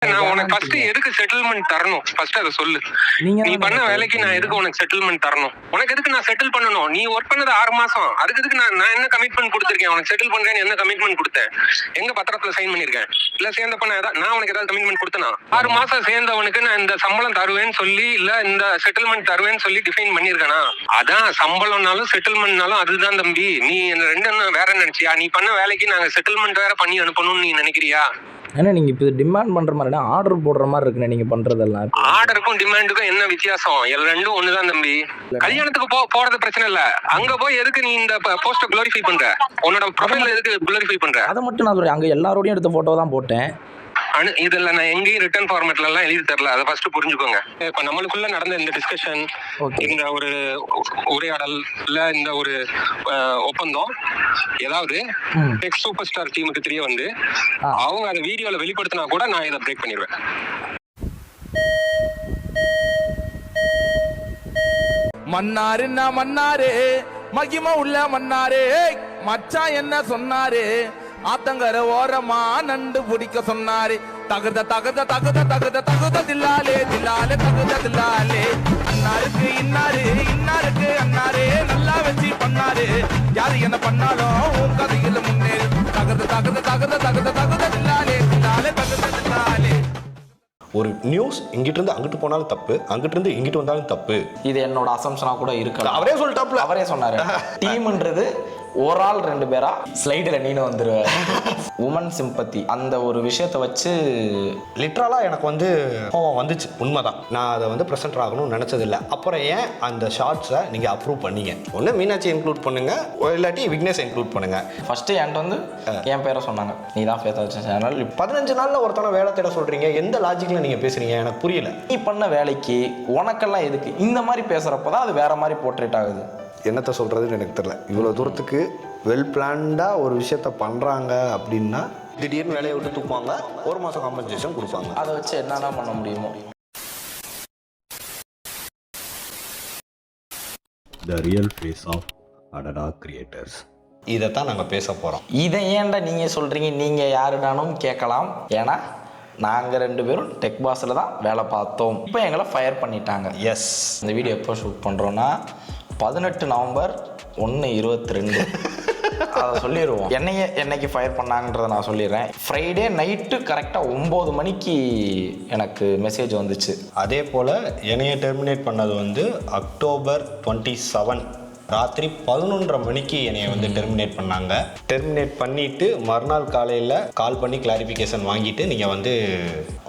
நான் உனக்கு ஃபர்ஸ்ட் எதுக்கு செட்டில்மெண்ட் தரணும்? ஃபர்ஸ்ட் அத சொல்லு. நீ பண்ண வேலைக்கு நான் எதுக்கு உனக்கு செட்டில்மெண்ட் தரணும்? உனக்கு எதுக்கு நான் செட்டில் பண்ணணும்? நீ ஒர்க் பண்ணது 6 மாசம். அதுக்கு எதுக்கு நான் என்ன கமிட்மெண்ட் கொடுத்திருக்கேன்? உனக்கு செட்டில் பண்றேன்னு என்ன கமிட்மெண்ட் கொடுத்தேன்? எங்க பத்திரத்துல சைன் பண்ணிருக்கேன்? இல்ல சேர்ந்த பண்ண நான் உனக்கு ஏதாவது கமிட்மெண்ட் கொடுத்தனா? 6 மாசம் சேர்ந்தவனுக்கு நான் இந்த சம்பளம் தருவேன்னு சொல்லி இல்ல இந்த செட்டில்மெண்ட் தருவேன்னு சொல்லி டிஃபைன் பண்ணிருக்கேனா? அதான் சம்பளம்னாலும் செட்டில்மெண்ட்னாலும் அதுதான் தம்பி. நீ ரெண்டு வேற நினைச்சியா? நீ பண்ண வேலைக்கு நாங்க செட்டில்மெண்ட் வேற பண்ணி அனுப்பணும்னு நீ நினைக்கிறியா? ஏன்னா நீங்கள் இப்போ டிமாண்ட் பண்ணுற மாதிரினா ஆர்டர் போடுற மாதிரி இருக்குண்ணே நீங்கள் பண்ணுறதெல்லாம். ஆர்டருக்கும் டிமாண்டுக்கும் என்ன வித்தியாசம்? ரெண்டும் ஒண்ணுதான் தம்பி. கல்யாணத்துக்கு போறது பிரச்சனை இல்ல. அங்க போய் எதுக்கு நீ இந்த போஸ்ட குளோரிஃபை பண்ற? உன்னோட ப்ரொஃபைல் எதுக்கு குளோரிஃபை பண்ற? அதை மட்டும் நான் சொல்றேன். அங்கே எல்லாரோடையும் எடுத்த ஃபோட்டோ தான் போட்டேன். இதுல நான் எங்கேயும் ரிட்டர்ன் ஃபார்மேட்ல எல்லாம் எழுதி தரல. அதை ஃபர்ஸ்ட் புரிஞ்சுக்கோங்க. இப்ப நம்மளுக்குள்ள நடந்த இந்த டிஸ்கஷன், இந்த ஒரு உரையாடல் இல்ல இந்த ஒரு ஒப்பந்தம் ஏதாவது டெக் சூப்பர் ஸ்டார் டீமுக்கு தெரிய வந்து அவங்க அதை வீடியோல வெளிப்படுத்தினா கூட நான் இதை பிரேக் பண்ணிடுவேன். மன்னாருன்னா மன்னாரு மகிமா உள்ள மன்னாரு மச்சான் என்ன சொன்னாரு ஆத்தங்கர ஓரமா நண்டு பிடிக்க சொன்னாரு தகுத தகுத தகுத தகுத தகுத தில்லாலே தில்லாலே தகுத தில்லாலே அன்னாருக்கு இன்னாரு இன்னாருக்கு அன்னாரே நல்லா வச்சு பண்ணாரு யாரு என்ன பண்ணாலும் உன் கதையில முன்னேறு தகுத தகுத தகுத தகுத தகுத தில்லாலே தில்லாலே தகுத தில்லாலே. ஒரு நியூஸ் இங்கிட்டு இருந்து அங்கிட்டு போனாலும் தப்பு, அங்கிட்டு இருந்து இங்கிட்டு வந்தாலும் தப்பு. இது என்னோட அசம்ஷனா கூட இருக்கலாம். அவரே சொல்லிட்டாப்ல. அவரே சொன்னாரு டீம்ன்றது ஒரு ஆள் 2 பேரா ஸ்லைடில் நீனும் வந்துருவ. உமன் சிம்பத்தி அந்த ஒரு விஷயத்தை வச்சு லிட்ரலாக எனக்கு வந்து கோவம் வந்துச்சு. உண்மைதான். நான் அதை வந்து ப்ரெசென்ட் ஆகணும்னு நினச்சதில்லை. அப்புறம் ஏன் அந்த ஷார்ட்ஸை நீங்கள் அப்ரூவ் பண்ணீங்க? ஒன்று மீனாட்சி இன்க்ளூட் பண்ணுங்க, இல்லாட்டி விக்னேஷ் இன்க்ளூட் பண்ணுங்க. ஃபர்ஸ்ட்டு என்கிட்ட வந்து என் பேரை சொன்னாங்க, நீ தான் ஃபேஸா வச்ச சேனல். 15 நாளில் ஒருத்தனை வேலை தேட சொல்கிறீங்க. எந்த லாஜிக்கில் நீங்கள் பேசுகிறீங்க? எனக்கு புரியல. நீ பண்ண வேலைக்கு உனக்கெல்லாம் எதுக்கு இந்த மாதிரி பேசுகிறப்போ தான் அது வேற மாதிரி போர்ட்ரேட் ஆகுது. என்னத்தை சொல்கிறதுன்னு எனக்கு தெரியல. இவ்வளோ தூரத்துக்கு வெல் பிளான்டாக ஒரு விஷயத்த பண்ணுறாங்க அப்படின்னா திடீர்னு வேலையை விட்டு தூக்குவாங்க, 1 மாதம் காம்பன்சேஷன் கொடுப்பாங்க. அதை வச்சு என்னென்ன பண்ண முடியுமோ. The real face of Adada creators. இதைத்தான் நாங்கள் பேச போகிறோம். இதை ஏன்டா நீங்கள் சொல்கிறீங்க? நீங்கள் யாருனாலும் கேட்கலாம். ஏன்னா நாங்கள் 2 பேரும் டெக் பாஸில் தான் வேலை பார்த்தோம். இப்போ எங்களை ஃபயர் பண்ணிட்டாங்க. எஸ். இந்த வீடியோ எப்போ ஷூட் பண்ணுறோன்னா 18 நவம்பர் 1/22. அதை சொல்லிடுவோம். என்னைக்கு ஃபயர் பண்ணாங்கன்றதை நான் சொல்லிடுறேன். ஃப்ரைடே நைட்டு கரெக்டாக 9 மணிக்கு எனக்கு மெசேஜ் வந்துச்சு. அதே போல் என்னையை டெர்மினேட் பண்ணது வந்து அக்டோபர் 27 ராத்திரி 11:30 மணிக்கு என்னைய வந்து டெர்மினேட் பண்ணாங்க. டெர்மினேட் பண்ணிவிட்டு மறுநாள் காலையில் கால் பண்ணி கிளாரிஃபிகேஷன் வாங்கிட்டு நீங்கள் வந்து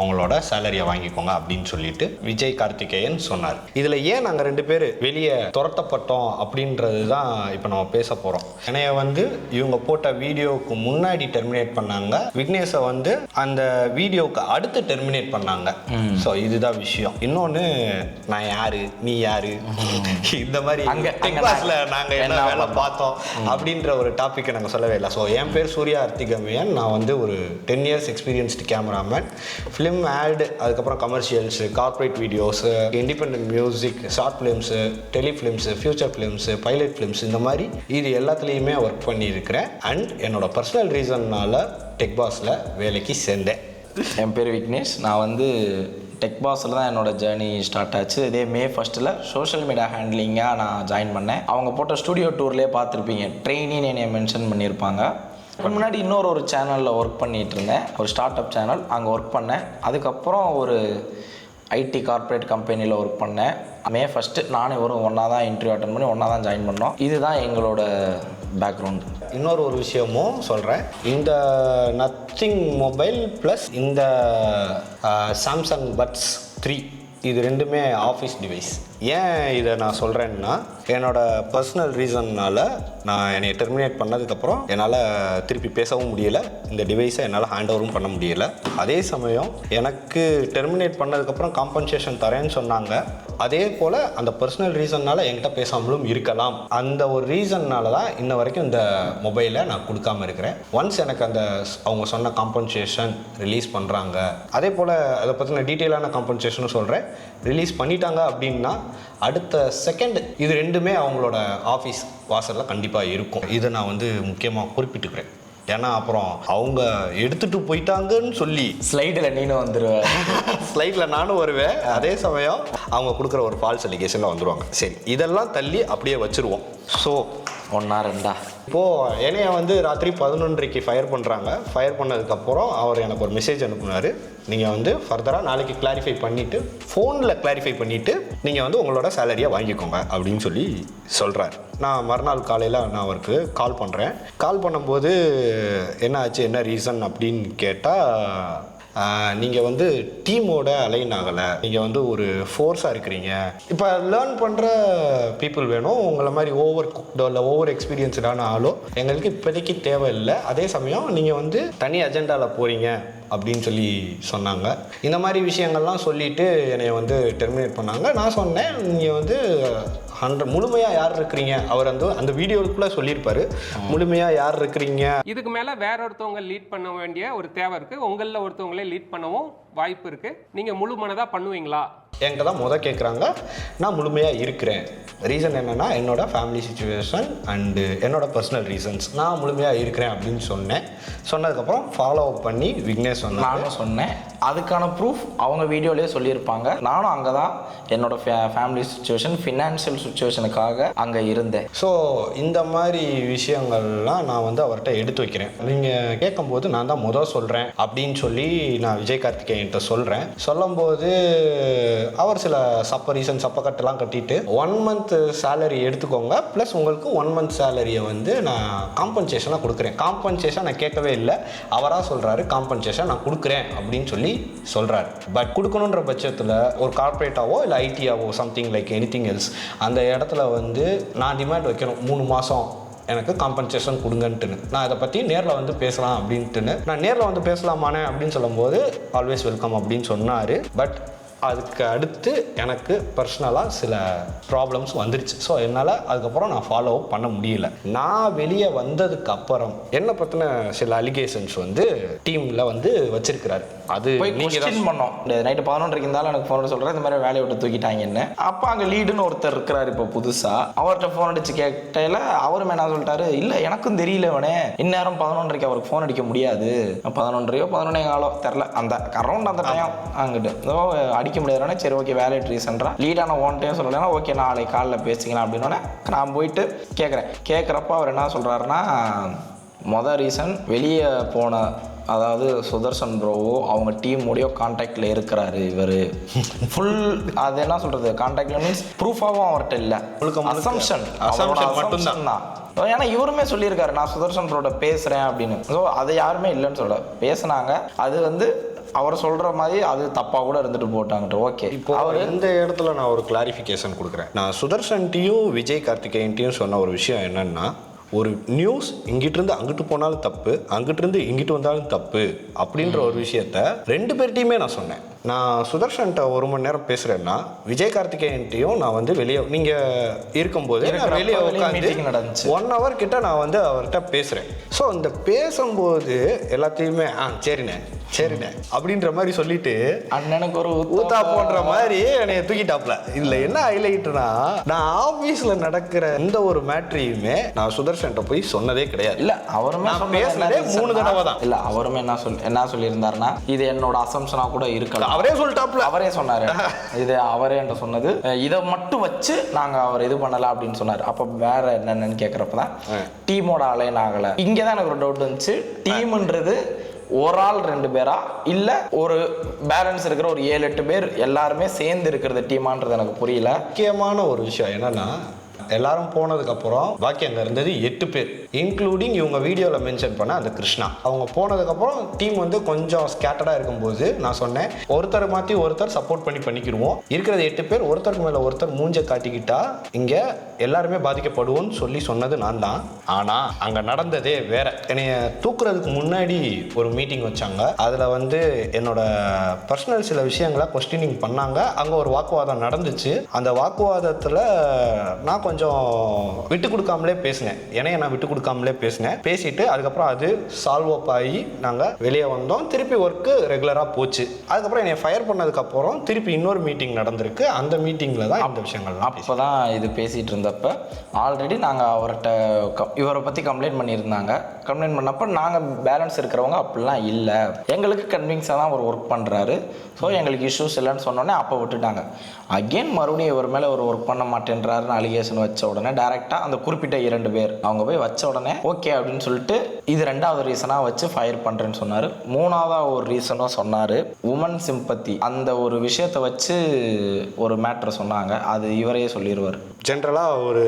உங்களோட சேலரியை வாங்கிக்கோங்க அப்படின்னு சொல்லிட்டு விஜய் கார்த்திகேயன் சொன்னார். இதில் ஏன் நாங்கள் 2 பேர் வெளியே துரத்தப்பட்டோம் அப்படின்றது தான் இப்போ நம்ம பேச போகிறோம். என்னைய வந்து இவங்க போட்ட வீடியோவுக்கு முன்னாடி டெர்மினேட் பண்ணாங்க, விக்னேஷை வந்து அந்த வீடியோவுக்கு அடுத்து டெர்மினேட் பண்ணாங்க. ஸோ இதுதான் விஷயம். இன்னொன்று, நான் யாரு நீ யாரு இந்த மாதிரி அங்கே நாங்கள் என்ன வேலை பார்த்தோம் அப்படின்ற ஒரு டாப்பிக்கை நாங்கள் சொல்லவே இல்லை. ஸோ என் பேர் சூர்யா அர்த்திகமயன். நான் வந்து ஒரு 10 years experienced cameraman. Film ad, அதுக்கப்புறம் commercials, corporate videos, independent music, short films, telefilms, feature films, pilot films, இந்த மாதிரி இது எல்லாத்துலேயுமே ஒர்க் பண்ணியிருக்கிறேன். அண்ட் என்னோட பர்சனல் ரீசன்னால் டெக் பாஸில் வேலைக்கு சேர்ந்தேன். என் பேர் விக்னேஷ். நான் வந்து டெக் பாஸில் தான் என்னோடய ஜேர்னி ஸ்டார்ட் ஆச்சு. இதே May 1 சோஷியல் மீடியா ஹேண்ட்லிங்காக நான் ஜாயின் பண்ணேன். அவங்க போட்ட ஸ்டூடியோ டூர்லேயே பார்த்துருப்பீங்க, ட்ரெயினின்னு என்னை மென்ஷன் பண்ணியிருப்பாங்க. முன்னாடி இன்னொரு சேனலில் ஒர்க் பண்ணிகிட்டு இருந்தேன், ஒரு ஸ்டார்ட் அப் சேனல். அங்கே ஒர்க் பண்ணேன். அதுக்கப்புறம் ஒரு ஐடி கார்ப்பரேட் கம்பெனியில் ஒர்க் பண்ணேன். May 1 நானும் ஒரு ஒன்றா தான் இன்டர்வியூ அட்டன் பண்ணி ஒன்றா தான் ஜாயின் பண்ணோம். இதுதான் எங்களோட பேக்ரவுண்டு. இன்னொரு விஷயமும் சொல்கிறேன். இந்த நத்திங் மொபைல் ப்ளஸ் இந்த சாம்சங் பட்ஸ் 3 இது 2மே ஆஃபீஸ் டிவைஸ். ஏன் இதை நான் சொல்கிறேன்னா, என்னோடய பர்சனல் ரீசன்னால் நான் என்னை டெர்மினேட் பண்ணதுக்கப்புறம் என்னால் திருப்பி பேசவும் முடியலை, இந்த டிவைஸை என்னால் ஹேண்ட் ஓவரும் பண்ண முடியலை. அதே சமயம் எனக்கு டெர்மினேட் பண்ணதுக்கப்புறம் காம்பன்சேஷன் தரேன்னு சொன்னாங்க. அதே போல் அந்த பர்சனல் ரீசன்னால் என்கிட்ட பேசாமலும் இருக்கலாம். அந்த ஒரு ரீசன்னால் தான் இன்ன வரைக்கும் இந்த மொபைலை நான் கொடுக்காம இருக்கிறேன். ஒன்ஸ் எனக்கு அந்த அவங்க சொன்ன காம்பன்சேஷன் ரிலீஸ் பண்ணுறாங்க, அதே போல் அதை பற்றின டீட்டெயிலான காம்பன்சேஷனும் சொல்கிறேன், ரிலீஸ் பண்ணிட்டாங்க அப்படின்னா அடுத்த செகண்ட் இது 2மே அவங்களோட ஆஃபீஸ் வாசலில் கண்டிப்பாக இருக்கும். இதை நான் வந்து முக்கியமாக குறிப்பிட்டுக்கிறேன். ஏன்னா அப்புறம் அவங்க எடுத்துட்டு போயிட்டாங்கன்னு சொல்லி ஸ்லைடில் நீனும் வந்துடுவேன், ஸ்லைடில் நானும் வருவேன். அதே சமயம் அவங்க கொடுக்குற ஒரு ஃபால்ஸ் அலிகேஷனில் வந்துடுவாங்க. சரி, இதெல்லாம் தள்ளி அப்படியே வச்சுருவோம். ஸோ 1 or 2 இப்போது என்னைய வந்து ராத்திரி 11:30 ஃபயர் பண்ணுறாங்க. ஃபயர் பண்ணதுக்கப்புறம் அவர் எனக்கு ஒரு மெசேஜ் அனுப்புனார். நீங்கள் வந்து ஃபர்தராக நாளைக்கு கிளாரிஃபை பண்ணிவிட்டு, ஃபோனில் கிளாரிஃபை பண்ணிவிட்டு நீங்கள் வந்து உங்களோட சேலரியை வாங்கிக்கோங்க அப்படின்னு சொல்லி சொல்கிறார். நான் மறுநாள் காலையில் நான் அவருக்கு கால் பண்ணுறேன். கால் பண்ணும்போது என்ன ஆச்சு, என்ன ரீசன் அப்படின்னு கேட்டால், நீங்கள் வந்து டீமோட அலைன் ஆகலை, நீங்கள் வந்து ஒரு ஃபோர்ஸாக இருக்கிறீங்க, இப்போ லேர்ன் பண்ணுற பீப்புள் வேணும், உங்களை மாதிரி ஓவர் குக்டோ இல்லை ஓவர் எக்ஸ்பீரியன்ஸ்டான ஆளோ எங்களுக்கு இப்போதைக்கு தேவையில்லை, அதே சமயம் நீங்கள் வந்து தனி அஜெண்டாவில் போகிறீங்க அப்படின்னு சொல்லி சொன்னாங்க. இந்த மாதிரி விஷயங்கள்லாம் சொல்லிவிட்டு என்னை வந்து டெர்மினேட் பண்ணாங்க. நான் சொன்னேன், நீங்கள் வந்து முழுமையாக யார் இருக்கிறீங்க, அவர் அந்த வீடியோக்குள்ளே சொல்லியிருப்பாரு, முழுமையாக யார் இருக்கிறீங்க. இதுக்கு மேல வேற ஒருத்தவங்க லீட் பண்ண வேண்டிய ஒரு தேவை இருக்கு. உங்களில் ஒருத்தவங்களே லீட் பண்ணவும் வாய்ப்பு இருக்கு. நீங்க முழு மனதா பண்ணுவீங்களா? என்கிட்ட தான் கேட்குறாங்க. நான் முழுமையாக இருக்கிறேன். ரீசன் என்னென்னா என்னோட ஃபேமிலி சுச்சுவேஷன் அண்டு என்னோட பர்சனல் ரீசன்ஸ். நான் முழுமையாக இருக்கிறேன் அப்படின்னு சொன்னேன். சொன்னதுக்கப்புறம் ஃபாலோ அப் பண்ணி விக்னேஷ் நானும் சொன்னேன். அதுக்கான ப்ரூஃப் அவங்க வீடியோலேயே சொல்லியிருப்பாங்க. நானும் அங்கே தான் என்னோட ஃபேமிலி சுச்சுவேஷன், ஃபினான்ஷியல் சுச்சுவேஷனுக்காக அங்கே இருந்தேன். ஸோ இந்த மாதிரி விஷயங்கள்லாம் நான் வந்து அவர்கிட்ட எடுத்து வைக்கிறேன். நீங்கள் கேட்கும்போது நான் தான் சொல்கிறேன் அப்படின்னு சொல்லி நான் விஜய் கார்த்திகேயன்கிட்ட சொல்கிறேன். சொல்லும்போது அவர் சில சப்பக்கட்டெல்லாம் கட்டிட்டு 1 month சேலரி எடுத்துக்கோங்க, ப்ளஸ் உங்களுக்கு 1 month சேலரியை வந்து நான் காம்பன்சேஷனாக கொடுக்குறேன். காம்பன்சேஷன் நான் கேட்கவே இல்லை, அவராக சொல்கிறாரு காம்பன்சேஷன் நான் கொடுக்குறேன் அப்படின்னு சொல்லி சொல்கிறார். பட் கொடுக்கணுன்ற பட்சத்தில் ஒரு கார்பரேட்டாவோ இல்லை ஐடியாவோ சம்திங் லைக் எனிதிங் எல்ஸ் அந்த இடத்துல வந்து நான் டிமாண்ட் வைக்கணும், 3 மாதம் எனக்கு காம்பன்சேஷன் கொடுங்கன்ட்டுன்னு. நான் இதை பற்றி நேரில் வந்து பேசலாம் அப்படின்ட்டுன்னு நான் நேரில் வந்து பேசலாமானே அப்படின்னு சொல்லும்போது ஆல்வேஸ் வெல்கம் அப்படின்னு சொன்னார். பட் அதுக்கு அடுத்து எனக்கு பர்சனலாக சில ப்ராப்ளம்ஸ் வந்துருச்சு. ஸோ என்னால் அதுக்கப்புறம் நான் ஃபாலோ அப் பண்ண முடியல. நான் வெளியே வந்ததுக்கு அப்புறம் என்னை பற்றின சில அலிகேஷன்ஸ் வந்து டீமில் வந்து வச்சிருக்கிறாரு. அது நீங்கள் பண்ணோம். நைட்டு 11:30 இருந்தாலும் எனக்கு ஃபோன் சொல்கிறேன், இந்த மாதிரி வேலையை விட்டு தூக்கிட்டாங்கன்னு. அப்போ அங்கே லீடுன்னு ஒருத்தர் இருக்கிறாரு இப்போ புதுசாக. அவர்கிட்ட ஃபோன் அடிச்சு கேட்டையில அவருமே என்ன சொல்லிட்டாரு, இல்லை எனக்கும் தெரியல, அவனே இந்நேரம் 11:30 அவருக்கு ஃபோன் அடிக்க முடியாது, 11:30 11:15 தெரில, அந்த அரௌண்ட் அந்த டைம் அங்கிட்டு அடிக்க முடியாதுன்னா சரி ஓகே வேலிட் ரீசன்றா. லீடான ஒன் டைம் சொல்லலைன்னா ஓகே நாளைக்கு காலைல பேசிக்கலாம் அப்படின்னோடனே நான் போயிட்டு கேட்குறப்ப அவர் என்ன சொல்கிறாருன்னா, மொதல் ரீசன் வெளியே போன, அதாவது சுதர்சன் ப்ரோவோ அவங்க டீமோடையோ கான்டாக்டில் இருக்கிறாரு இவர். ஃபுல் அது என்ன சொல்கிறது, கான்டாக்டில் மீன்ஸ் ப்ரூஃபாகவும் அவர்கிட்ட இல்லை, அசம்ஷன் மட்டும்தான் தான். ஏன்னா இவருமே சொல்லியிருக்காரு நான் சுதர்சன் ப்ரோட பேசுகிறேன் அப்படின்னு. ஸோ அது யாருமே இல்லைன்னு சொல்ல பேசுனாங்க. அது வந்து அவர் சொல்கிற மாதிரி அது தப்பாக கூட இருந்துட்டு போட்டாங்கட்டு. ஓகே, இப்போ அவர் இந்த இடத்துல நான் ஒரு கிளாரிஃபிகேஷன் கொடுக்குறேன். நான் சுதர்சன்ட்டையும் விஜய் கார்த்திகேயன்ட்டையும் சொன்ன ஒரு விஷயம் என்னென்னா, ஒரு நியூஸ் இங்கிட்டிருந்து அங்கிட்டு போனாலும் தப்பு, அங்கிட்டிருந்து இங்கிட்டு வந்தாலும் தப்பு அப்படின்ற ஒரு விஷயத்த 2 பேர்ட்டையுமே நான் சொன்னேன். நான் சுதர்ஷன்ட்ட 1 மணி நேரம் பேசுகிறேன்னா விஜய் கார்த்திகேயன்ட்டையும் நான் வந்து வெளியே நீங்கள் இருக்கும்போது நான் வெளியே உட்காந்து 1 hour கிட்ட நான் வந்து அவர்கிட்ட பேசுகிறேன். ஸோ இந்த பேசும்போது எல்லாத்தையுமே சரிண்ணே அப்படின்ற மாதிரி சொல்லிட்டு அண்ணனுக்கு ஒரு ஊத்தா போன்ற மாதிரி என்னைய தூக்கிட்டாப்ல. இதில் என்ன ஹைலைட்னா, நான் ஆஃபீஸில் நடக்கிற எந்த ஒரு மேட்ரியுமே நான் சுதர்ஷன்ட்ட போய் சொன்னதே கிடையாது. இல்லை அவருமே பேசுனதே 3 தடவை தான். இல்லை அவருமே என்ன சொல்லியிருந்தாருன்னா, இது என்னோட அசம்ஷனாக கூட இருக்கலாம். அவரே சொல்லிட்டாப்ல, அவரே சொன்னார், இது அவரே என்கிட்ட சொன்னது, இதை மட்டும் வச்சு நாங்கள் அவர் இது பண்ணலாம் அப்படின்னு சொன்னார். அப்போ வேற என்னென்னு கேட்குறப்ப தான் டீமோட அலைன் ஆகலை. இங்கே தான் எனக்கு ஒரு டவுட் வந்துச்சு, டீம்ன்றது ஒரு ஆள் 2 பேரா இல்லை ஒரு பேலன்ஸ் இருக்கிற ஒரு 7-8 பேர் எல்லாருமே சேர்ந்து இருக்கிறது டீமான்றது எனக்கு புரியல. முக்கியமான ஒரு விஷயம் என்னன்னா, எல்லாரும் போனதுக்கப்புறம் பாக்கி அங்கே இருந்தது 8 பேர், இன்க்ளூடிங் இவங்க வீடியோவில் மென்ஷன் பண்ண அந்த கிருஷ்ணா. அவங்க போனதுக்கப்புறம் டீம் வந்து கொஞ்சம் ஸ்கேட்டர்டாக இருக்கும்போது நான் சொன்னேன், ஒருத்தர் மாற்றி ஒருத்தர் சப்போர்ட் பண்ணிக்கிடுவோம். இருக்கிறது 8 பேர், ஒருத்தருக்கு மேலே ஒருத்தர் மூஞ்ச காட்டிக்கிட்டா இங்கே எல்லாருமே பாதிக்கப்படுவோன்னு சொல்லி சொன்னது நான் தான். ஆனால் அங்கே நடந்ததே வேற. என்னைய தூக்குறதுக்கு முன்னாடி ஒரு மீட்டிங் வச்சாங்க. அதில் வந்து என்னோட பர்சனல் சில விஷயங்களை கொஸ்டினிங் பண்ணாங்க. அங்கே ஒரு வாக்குவாதம் நடந்துச்சு. அந்த வாக்குவாதத்தில் நான் கொஞ்சம் கொஞ்சம் விட்டு கொடுக்காமலே பேசினேன். என்னைய நான் விட்டு கொடுக்காமலே பேசிட்டு அதுக்கப்புறம் அது சால்வ் அப் ஆகி நாங்கள் வெளியே வந்தோம். திருப்பி ஒர்க்கு ரெகுலராக போச்சு. அதுக்கப்புறம் என்னை ஃபயர் பண்ணதுக்கப்புறம் திருப்பி இன்னொரு மீட்டிங் நடந்திருக்கு. அந்த மீட்டிங்கில் தான் இந்த விஷயங்கள்லாம் அப்போ தான் இது பேசிகிட்டு இருந்தப்போ ஆல்ரெடி நாங்கள் அவர்கிட்ட இவரை பற்றி கம்ப்ளைண்ட் பண்ணியிருந்தாங்க. கம்ப்ளைண்ட் பண்ணப்போ நாங்கள் பேலன்ஸ் இருக்கிறவங்க அப்படிலாம் இல்லை, எங்களுக்கு கன்வின்ஸாக தான் அவர் ஒர்க் பண்ணுறாரு, ஸோ எங்களுக்கு இஷ்யூஸ் இல்லைன்னு சொன்னோன்னே அப்போ விட்டுட்டாங்க. அகெயின் மறுபடியும் இவர் மேலே ஒரு ஒர்க் பண்ண மாட்டேன்றாருன்னு அலிகேஷன் வச்ச உடனே டேரெக்டாக அந்த குறிப்பிட்ட 2 பேர் அவங்க போய் வச்ச உடனே ஓகே அப்படின்னு சொல்லிட்டு இது 2வது ரீசனாக வச்சு ஃபயர் பண்ணுறேன்னு சொன்னார். 3வது ஒரு ரீசனும் சொன்னார், உமன் சிம்பத்தி. அந்த ஒரு விஷயத்தை வச்சு ஒரு மேட்ரு சொன்னாங்க, அது இவரையே சொல்லிடுவார். ஜென்ரலாக ஒரு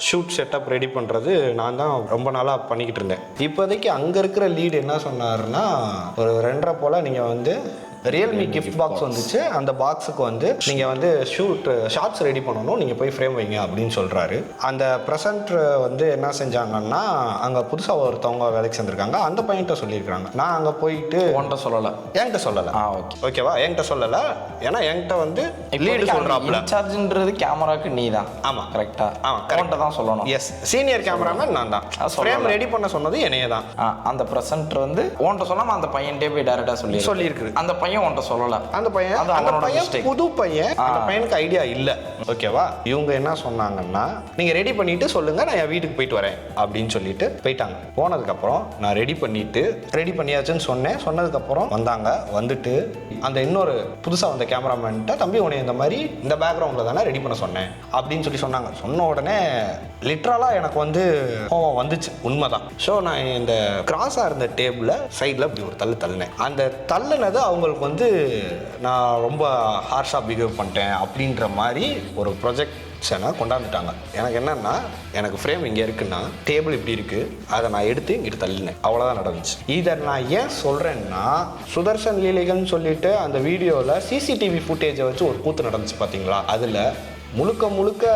ஷூட் செட்டப் ரெடி பண்ணுறது நான் தான் ரொம்ப நாளாக பண்ணிக்கிட்டு இருந்தேன். இப்போதைக்கு அங்கே இருக்கிற லீடு என்ன சொன்னாருன்னா, ஒரு 2:30 போல் நீங்கள் வந்து ரியல்மி கிஃப்ட் பாக்ஸ் வந்துச்சு, அந்த பாக்ஸுக்கு வந்து நீங்கள் வந்து ஷார்ட்ஸ் ரெடி பண்ணணும், நீங்கள் போய் ஃப்ரேம் வைங்க அப்படின்னு சொல்கிறாரு. அந்த ப்ரெசன்ட்ரு வந்து என்ன செஞ்சாங்கன்னா, அங்கே புதுசாக ஒருத்தவங்க வேலைக்கு சேர்ந்துருக்காங்க, அந்த பையன்கிட்ட சொல்லியிருக்காங்க. நான் அங்கே போயிட்டு உன்கிட்ட சொல்லலை, என்கிட்ட சொல்லலை. ஓகேவா, என்கிட்ட சொல்லலை. ஏன்னா என்கிட்ட வந்து லீடு சொல்கிறாப்புல இன்சார்ஜ்ன்றது கேமராக்கு நீ தான். ஆமாம், கரெக்டாக. உன்கிட்ட தான் சொல்லணும். எஸ், சீனியர் கேமராமேன் நான் தான். ஃப்ரேம் ரெடி பண்ண சொன்னது என்னையே தான். அந்த ப்ரெசன்ட்ரு வந்து உன்கிட்ட சொல்லாமல் அந்த பையன்கிட்டே போய் டைரெக்டாக சொல்லியிருக்கு. அந்த பையன் உன்கிட்ட சொல்லல. அந்த பையன் புது பையன், அந்த பையனுக்கு ஐடியா இல்ல. ஓகேவா, இவங்க என்ன சொன்னாங்கன்னா, நீங்க ரெடி பண்ணிட்டு சொல்லுங்க, நான் என் வீட்டுக்கு போயிட்டு வரேன் அப்படின்னு சொல்லிட்டு போயிட்டாங்க. போனதுக்கு அப்புறம் நான் ரெடி பண்ணியாச்சுன்னு சொன்னேன். சொன்னதுக்கு அப்புறம் வந்தாங்க. வந்துட்டு அந்த இன்னொரு புதுசா வந்த கேமராமேன்ட்ட, தம்பி உன்னை இந்த மாதிரி இந்த பேக்ரவுண்ட்ல தானே ரெடி பண்ண சொன்னேன் அப்படின்னு சொன்னாங்க. சொன்ன உடனே லிட்ரலா எனக்கு வந்து கோவம் வந்துச்சு. உண்மைதான். ஸோ நான் இந்த கிராஸா இருந்த டேபிள சைட்ல இப்படி ஒரு தள்ளினேன். அந்த தள்ளுனது அவங்களுக்கு வந்து நான் ரொம்ப ஹார்ஷாக பிஹேவ் பண்ணிட்டேன் அப்படின்ற மாதிரி ஒரு ப்ரொஜெக்ஷனை கொண்டாந்துட்டாங்க. எனக்கு என்னன்னா, எனக்கு ஃப்ரேம் இங்கே இருக்குன்னா டேபிள் இப்படி இருக்குது, அதை நான் எடுத்து இங்கிட்டு தள்ளினேன். அவ்வளோதான் நடந்துச்சு. இதை நான் ஏன் சொல்கிறேன்னா, சுதர்ஷன் லீலைகள்னு சொல்லிட்டு அந்த வீடியோவில் சிசிடிவி ஃபுட்டேஜை வச்சு ஒரு கூத்து நடந்துச்சு பார்த்தீங்களா, அதில் முழுக்க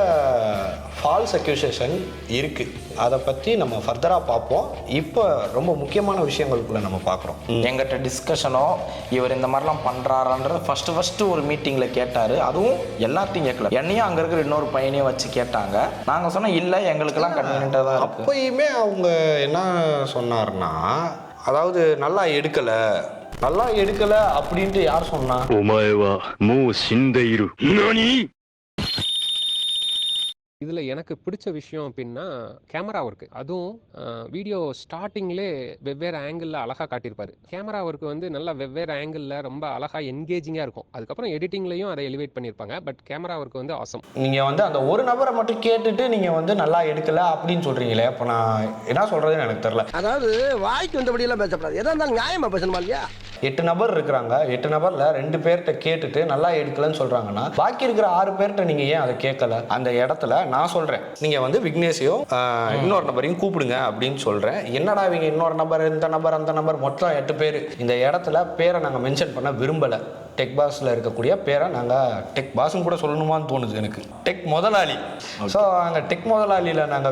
ஃபால்ஸ் அக்யூசேஷன் இருக்குது. அதை பற்றி நம்ம ஃபர்தராக பார்ப்போம். இப்போ ரொம்ப முக்கியமான விஷயங்களுக்குள்ள நம்ம பார்க்குறோம். எங்கிட்ட டிஸ்கஷனோ இவர் இந்த மாதிரிலாம் பண்ணுறாருன்றது ஃபஸ்ட்டு ஒரு மீட்டிங்கில் கேட்டார். அதுவும் எல்லாத்தையும் கேட்கல, என்னையும் அங்கே இருக்கிற இன்னொரு பையனையும் வச்சு கேட்டாங்க. நாங்கள் சொன்னோம் இல்லை, எங்களுக்கெல்லாம் கன்வீனியன்ட்டாக தான் இருக்குது. அப்போயுமே அவங்க என்ன சொன்னார்னா, அதாவது நல்லா எடுக்கலை அப்படின்ட்டு யார் சொன்னா? இதில் எனக்கு பிடிச்ச விஷயம் அப்படின்னா கேமரா ஒர்க்கு. அதுவும் வீடியோ ஸ்டார்டிங்லே வெவ்வேறு ஆங்கிளில் அழகாக காட்டியிருப்பார். கேமரா ஒர்க்கு வந்து நல்லா வெவ்வேறு ஆங்கிளில் ரொம்ப அழகாக என்கேஜிங்காக இருக்கும். அதுக்கப்புறம் எடிட்டிங்லேயும் அதை எலிவேட் பண்ணியிருப்பாங்க. பட் கேமரா ஒர்க்கு வந்து ஆசம். நீங்கள் வந்து அந்த ஒரு நபரை மட்டும் கேட்டுட்டு நீங்கள் வந்து நல்லா எடுக்கலை அப்படின்னு சொல்கிறீங்களே, அப்போ நான் என்ன சொல்கிறதுன்னு எனக்கு தெரில. அதாவது வாய்க்கு வந்தபடியெல்லாம் பேசப்படாது, எதாக இருந்தாலும் நியாயமாக பேசணுமா இல்லையா? 8 நபர் இருக்கிறாங்க. 8 நபரில் 2 பேர்கிட்ட கேட்டுட்டு நல்லா எடுக்கலன்னு சொல்கிறாங்கன்னா, பாக்கி இருக்கிற 6 பேர்கிட்ட நீங்கள் ஏன் அதை கேட்கல? அந்த இடத்துல நான் சொல்கிறேன், நீங்கள் வந்து விக்னேஷையோ இன்னொரு நபரையும் கூப்பிடுங்க அப்படின்னு சொல்கிறேன். என்னடா இவங்க இன்னொரு நபர், இந்த நபர், அந்த நபர், மொத்தம் 8 பேர். இந்த இடத்துல பேரை நாங்கள் மென்ஷன் பண்ண விரும்பலை. டெக் பாஸில் இருக்கக்கூடிய பேரை நாங்கள் டெக் பாஸ்ன்னு கூட சொல்லணுமான்னு தோணுது எனக்கு. டெக் முதலாளி. ஸோ அங்கே டெக் முதலாளியில் நான்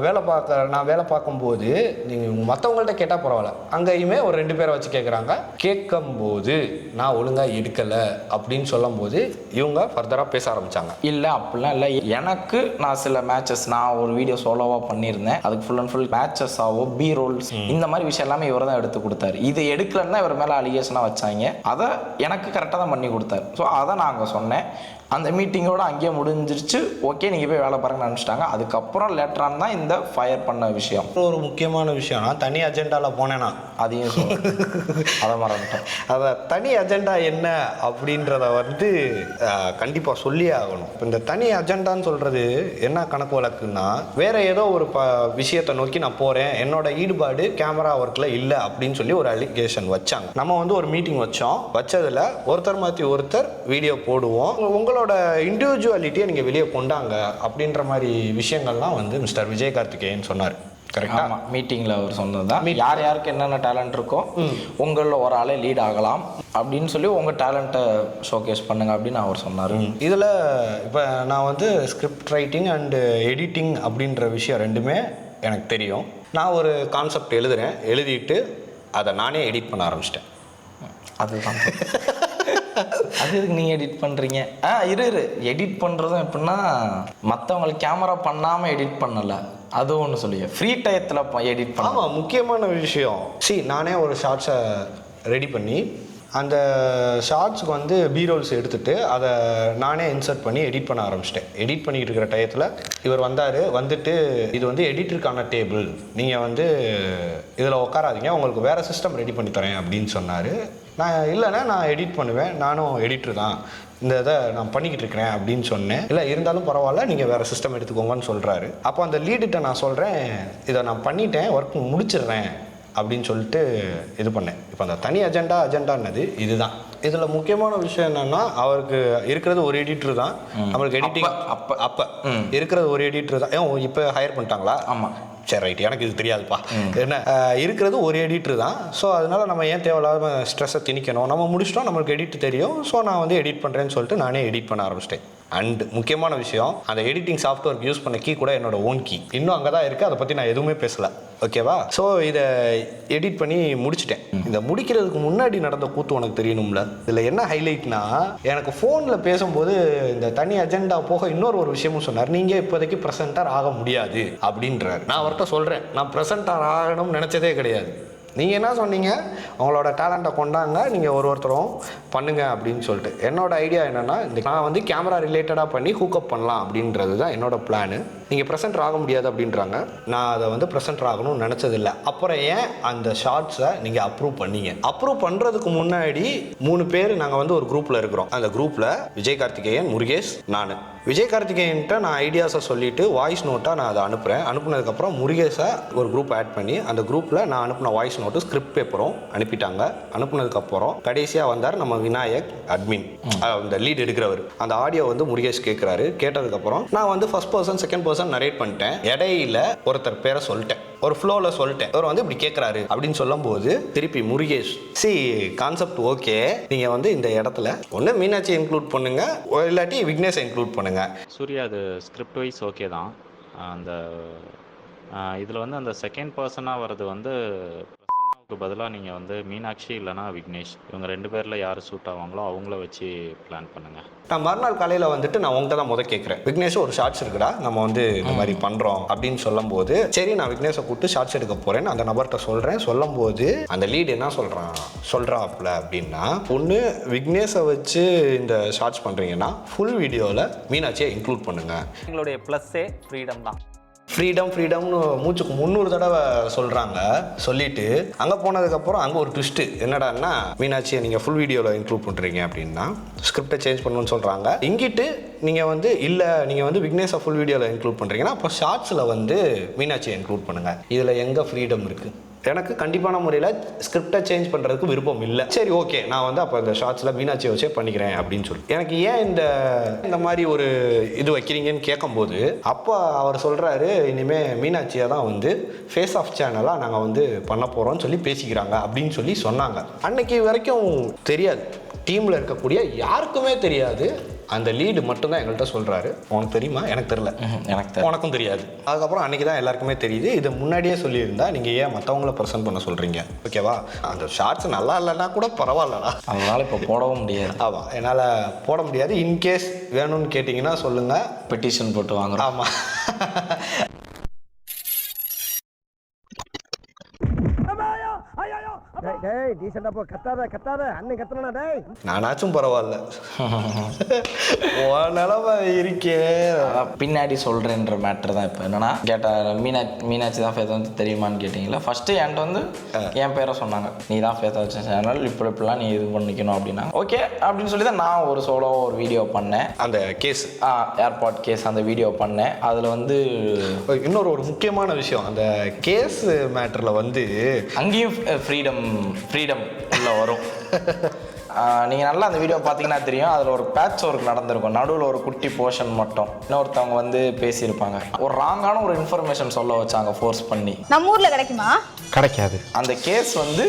வேலை பார்க்கும்போது நீங்கள் மற்றவங்கள்ட்ட கேட்டால் பரவாயில்ல, அங்கேயுமே ஒரு 2 பேரை வச்சு கேட்குறாங்க. கேட்கும்போது நான் ஒழுங்காக எடுக்கலை அப்படின்னு சொல்லும் போது இவங்க ஃபர்தராக பேச ஆரம்பித்தாங்க. இல்லை அப்படிலாம் இல்லை, எனக்கு நான் சில மேட்சஸ் நான் ஒரு வீடியோ சோலோவாக பண்ணியிருந்தேன். அதுக்கு ஃபுல் அண்ட் ஃபுல் மேட்சஸாவோ பி ரோல்ஸ் இந்த மாதிரி விஷயம் எல்லாமே இவர் தான் எடுத்து கொடுத்தாரு. இது எடுக்கலன்னு தான் இவர் மேலே அலிகேஷனாக வச்சாங்க. அதை எனக்கு கரெக்டாக தான் பண்ணி கொடுத்தாரு. ஸோ அதை நாங்கள் சொன்னேன். அந்த மீட்டிங்கோட அங்கேயே முடிஞ்சிருச்சு. ஓகே, நீங்கள் போய் வேலை பாருங்கன்னு நினச்சிட்டாங்க. அதுக்கப்புறம் லேட்டரான் தான் இந்த ஃபயர் பண்ண விஷயம். ஒரு முக்கியமான விஷயம், நான் தனி அஜெண்டாவில் போனேன்னா அதையும் அதை மறந்துட்டேன். அதை தனி அஜெண்டா என்ன அப்படின்றத வந்து கண்டிப்பாக சொல்லியே ஆகணும். இந்த தனி அஜெண்டான்னு சொல்கிறது என்ன கணக்கு வழக்குன்னா, வேறு ஏதோ ஒரு விஷயத்தை நோக்கி நான் போகிறேன், என்னோட ஈடுபாடு கேமரா ஒர்க்கில் இல்லை அப்படின்னு சொல்லி ஒரு அலிகேஷன் வச்சாங்க. நம்ம வந்து ஒரு மீட்டிங் வச்சதில் ஒருத்தர் மாற்றி ஒருத்தர் வீடியோ போடுவோம், உங்களோட இண்டிவிஜுவாலிட்டியை நீங்கள் வெளியே கொண்டாங்க அப்படின்ற மாதிரி விஷயங்கள்லாம் வந்து மிஸ்டர் விஜய் கார்த்திகேயன் சொன்னார். கரெக்டாக மீட்டிங்கில் அவர் சொன்னது தான். யார் யாருக்கு என்னென்ன டேலண்ட் இருக்கோ உங்களில் ஒரு ஆளே லீட் ஆகலாம் அப்படின்னு சொல்லி உங்கள் டேலண்ட்டை ஷோகேஸ் பண்ணுங்க அப்படின்னு அவர் சொன்னார். இதில் இப்போ நான் வந்து ஸ்கிரிப்ட் ரைட்டிங் அண்டு எடிட்டிங் அப்படின்ற விஷயம் ரெண்டுமே எனக்கு தெரியும். நான் ஒரு கான்செப்ட் எழுதிட்டு அதை நானே எடிட் பண்ண ஆரம்பிச்சிட்டேன். அதுதான் அது எதுக்கு நீங்கள் எடிட் பண்ணுறீங்க? இரு எடிட் பண்ணுறதும் எப்படின்னா மற்றவங்களுக்கு கேமரா பண்ணாமல் எடிட் பண்ணலை, அது ஒன்று சொல்லுங்க. ஃப்ரீ டயத்தில் எடிட் பண்ண. ஆமாம், முக்கியமான விஷயம். நானே ஒரு ஷார்ட்ஸை ரெடி பண்ணி அந்த ஷார்ட்ஸுக்கு வந்து பீரோல்ஸ் எடுத்துகிட்டு அதை நானே இன்சர்ட் பண்ணி எடிட் பண்ண ஆரம்பிச்சிட்டேன். எடிட் பண்ணிக்கிட்டு இருக்கிற டயத்தில் இவர் வந்துட்டு இது வந்து எடிட்டருக்கான டேபிள், நீங்கள் வந்து இதில் உட்காராதீங்க, உங்களுக்கு வேறு சிஸ்டம் ரெடி பண்ணி தரேன் அப்படின்னு சொன்னார். நான் இல்லைண்ணா நான் எடிட் பண்ணுவேன், நானும் எடிட்டர் தான், இந்த இதை நான் பண்ணிக்கிட்டு இருக்கிறேன் அப்படின்னு சொன்னேன். இல்லை இருந்தாலும் பரவாயில்ல, நீங்கள் வேறு சிஸ்டம் எடுத்துக்கோங்கன்னு சொல்கிறாரு. அப்போ அந்த லீடுகிட்ட நான் சொல்கிறேன், இதை நான் பண்ணிட்டேன், ஒர்க் முடிச்சிடுறேன் அப்படின்னு சொல்லிட்டு இது பண்ணேன். இப்போ அந்த தனி அஜெண்டான்னது இதுதான். இதில் முக்கியமான விஷயம் என்னென்னா, அவருக்கு இருக்கிறது ஒரு எடிட்டர் தான், நம்மளுக்கு எடிட்டிங் அப்போ இருக்கிறது ஒரு எடிட்டர் தான். இப்போ ஹையர் பண்ணிட்டாங்களா? ஆமாம், சரி ரைட், எனக்கு இது தெரியாதுப்பா. என்ன இருக்கிறது ஒரு எடிட்டர் தான். ஸோ அதனால நம்ம ஏன் தேவையில்லாத ஸ்ட்ரெஸ்ஸை திணிக்கணும், நம்ம முடிச்சிட்டோம், நம்மளுக்கு எடிட் தெரியும், ஸோ நான் வந்து எடிட் பண்ணுறேன்னு சொல்லிட்டு நானே எடிட் பண்ண ஆரம்பிச்சிட்டேன். அண்ட் முக்கியமான விஷயம், அந்த எடிட்டிங் சாஃப்ட்வேர் யூஸ் பண்ண கீ கூட என்னோட ஓன் கீ இன்னும் அங்கே தான் இருக்குது, அதை பற்றி நான் எதுவுமே பேசலை. ஓகேவா? ஸோ இதை எடிட் பண்ணி முடிச்சிட்டேன். இந்த முடிக்கிறதுக்கு முன்னாடி நடந்த கூத்து உனக்கு தெரியணும்ல. இதில் என்ன ஹைலைட்னா, எனக்கு ஃபோனில் பேசும்போது இந்த தனி அஜெண்டா போக இன்னொரு விஷயமும் சொன்னார். நீங்கள் இப்போதைக்கு ப்ரெசென்டர் ஆக முடியாது அப்படின்றார். நான் அவர்கிட்ட சொல்கிறேன், நான் ப்ரெசென்டர் ஆகணும்னு நினச்சதே கிடையாது. நீங்கள் என்ன சொன்னீங்க, உங்களோட டேலண்ட்டை கொண்டாங்க, நீங்கள் ஒருத்தரும் பண்ணுங்க அப்படின்னு சொல்லிட்டு. என்னோட ஐடியா என்னென்னா, நான் வந்து கேமரா ரிலேட்டடாக பண்ணி ஹூக்கப் பண்ணலாம் அப்படின்றது தான் என்னோடய பிளானு. நீங்கள் ப்ரெசென்டர் ஆக முடியாது அப்படின்றாங்க. நான் அதை வந்து ப்ரெசென்டர் ஆகணும்னு நினச்சதில்லை. அப்புறம் ஏன் அந்த ஷார்ட்ஸை நீங்கள் அப்ரூவ் பண்ணீங்க? அப்ரூவ் பண்ணுறதுக்கு முன்னாடி 3 பேர் நாங்கள் வந்து ஒரு குரூப்பில் இருக்கிறோம். அந்த குரூப்பில் விஜய் கார்த்திகேயன், முருகேஷ், நான். விஜய் கார்த்திகேயன்ட்ட நான் ஐடியாஸை சொல்லிவிட்டு வாய்ஸ் நோட்டாக நான் அதை அனுப்புகிறேன். அனுப்புனதுக்கப்புறம் முருகேஷை ஒரு குரூப் ஆட் பண்ணி அந்த குரூப்பில் நான் அனுப்பின வாய்ஸ் நோட்டு ஸ்கிரிப்ட் பேப்பரும் அனுப்பிட்டாங்க. அனுப்புனதுக்கப்புறம் கடைசியாக வந்தார் நம்ம விநாயக், அட்மின், அந்த லீட் எடுக்கிறவர். அந்த ஆடியோ வந்து முருகேஷ் கேட்குறாரு. கேட்டதுக்கப்புறம் நான் வந்து first person second person narrate பண்ணிட்டேன். இடையில ஒருத்தர் பேரை சொல்லிட்டேன், ஒரு ஃப்ளோவில் சொல்லிட்டேன். அவர் வந்து இப்படி கேட்குறாரு அப்படின்னு சொல்லும்போது திருப்பி முருகேஷ், கான்செப்ட் ஓகே, நீங்கள் வந்து இந்த இடத்துல ஒன்று மீனாட்சி இன்க்ளூட் பண்ணுங்க, இல்லாட்டி விக்னேஷை இன்க்ளூட் பண்ணுங்க. சூர்யா, அது ஸ்கிரிப்ட் வைஸ் ஓகே தான். அந்த இதில் வந்து அந்த செகண்ட் பர்சனாக வர்றது வந்து பிரசன்னாவுக்கு பதிலாக நீங்கள் வந்து மீனாட்சி இல்லைனா விக்னேஷ், இவங்க 2 பேரில் யார் சூட் ஆவாங்களோ அவங்கள வச்சு பிளான் பண்ணுங்கள். நான் மறுநாள் காலையில் வந்துட்டு நான் உங்கள்கிட்ட தான் கேட்குறேன், விக்னேஷ் ஒரு ஷார்ட்ஸ் இருக்குடா, நம்ம வந்து இந்த மாதிரி பண்ணுறோம் அப்படின்னு சொல்லும்போது, சரி நான் விக்னேஷை கூப்பிட்டு ஷார்ட்ஸ் எடுக்க போகிறேன்னு அந்த நபர்கிட்ட சொல்கிறேன். சொல்லும்போது அந்த லீட் என்ன சொல்கிறாப்புல அப்படின்னா, ஒன்று விக்னேஷை வச்சு இந்த ஷார்ட்ஸ் பண்ணுறீங்கன்னா ஃபுல் வீடியோவில் மீனாட்சியை இன்க்ளூட் பண்ணுங்கள். எங்களுடைய ப்ளஸ்ஸே ஃப்ரீடம் தான். ஃப்ரீடம்னு மூச்சுக்கு 300 தடவை சொல்கிறாங்க. சொல்லிவிட்டு அங்கே போனதுக்கப்புறம் அங்கே ஒரு ட்விஸ்ட்டு என்னடான்னா, மீனாட்சியை நீங்கள் ஃபுல் வீடியோவில் இன்க்ளூட் பண்ணுறீங்க அப்படின்னா ஸ்கிரிப்டை சேஞ்ச் பண்ணணும்னு சொல்கிறாங்க. இங்கிட்டு நீங்கள் வந்து இல்லை, நீங்கள் வந்து விக்னேஷை ஃபுல் வீடியோவில் இன்க்ளூட் பண்ணுறீங்கன்னா அப்போ ஷார்ட்ஸில் வந்து மீனாட்சியை இன்க்ளூட் பண்ணுங்கள். இதில் எங்கே ஃப்ரீடம் இருக்குது? எனக்கு கண்டிப்பான முறையில் ஸ்கிரிப்டை சேஞ்ச் பண்ணுறதுக்கு விருப்பம் இல்லை. சரி ஓகே, நான் வந்து அப்போ இந்த ஷார்ட்ஸில் மீனாட்சியை வச்சே பண்ணிக்கிறேன் அப்படின்னு சொல்லி, எனக்கு ஏன் இந்த மாதிரி ஒரு இது வைக்கிறீங்கன்னு கேட்கும்போது அப்போ அவர் சொல்கிறாரு, இனிமேல் மீனாட்சியை தான் வந்து ஃபேஸ் ஆஃப் சேனலாக நாங்கள் வந்து பண்ண போகிறோம்னு சொல்லி பேசிக்கிறாங்க அப்படின்னு சொல்லி சொன்னாங்க. அன்னைக்கு வரைக்கும் தெரியாது, டீமில் இருக்கக்கூடிய யாருக்குமே தெரியாது. அந்த லீடு மட்டும்தான் எங்கள்கிட்ட சொல்கிறாரு, உனக்கு தெரியுமா? எனக்கு தெரியல. உனக்கும் தெரியாது. அதுக்கப்புறம் அன்றைக்கி தான் எல்லாருக்குமே தெரியுது. இது முன்னாடியே சொல்லியிருந்தா நீங்கள் ஏன் மற்றவங்கள ப்ரெசென்ட் பண்ண சொல்கிறீங்க? ஓகேவா? அந்த ஷார்ட்ஸ் நல்லா இல்லைன்னா கூட பரவாயில்லடா, அதனால் இப்போ போடவும் முடியாது. ஆமாம், என்னால் போட முடியாது. இன்கேஸ் வேணும்னு கேட்டிங்கன்னா சொல்லுங்கள், பெட்டிஷன் போட்டு வாங்குறோம். ஆமாம். டேய் டீசெண்டா போ, கத்தாத அண்ணன் கத்தறனா டேய். நானாச்சும் பரவாயில்ல, நிலவ இருக்கே. பின்னாடி சொல்கிறேன்ற மேட்ரு தான். இப்போ என்னன்னா, கேட்டால் மீனாட்சி தான் ஃபேஸ் வந்து தெரியுமான்னு கேட்டிங்களா? ஃபஸ்ட்டு என்கிட்ட வந்து என் பேரை சொன்னாங்க, நீ தான் ஃபேஸ் வச்ச சேனல், இப்படிலாம் நீ இது பண்ணிக்கணும் அப்படின்னா ஓகே அப்படின்னு சொல்லி தான் நான் ஒரு சோலோ ஒரு வீடியோ பண்ணேன். அந்த கேஸ் ஏர்பாட் கேஸ் அந்த வீடியோ பண்ணேன். அதில் வந்து இன்னொரு முக்கியமான விஷயம், அந்த கேஸ் மேட்டரில் வந்து அங்கேயும் ஃப்ரீடம் உள்ள வரும். நீங்கள் நல்லா அந்த வீடியோ பார்த்தீங்கன்னா தெரியும், அதில் ஒரு பேட்ச் ஒர்க் நடந்திருக்கும். நடுவில் ஒரு குட்டி போர்ஷன் மட்டும் இன்னொருத்தவங்க வந்து பேசியிருப்பாங்க. ஒரு ராங்கான ஒரு இன்ஃபர்மேஷன் சொல்ல வச்சாங்க ஃபோர்ஸ் பண்ணி. நம்ம ஊரில் கிடைக்குமா? கிடைக்காது. அந்த கேஸ் வந்து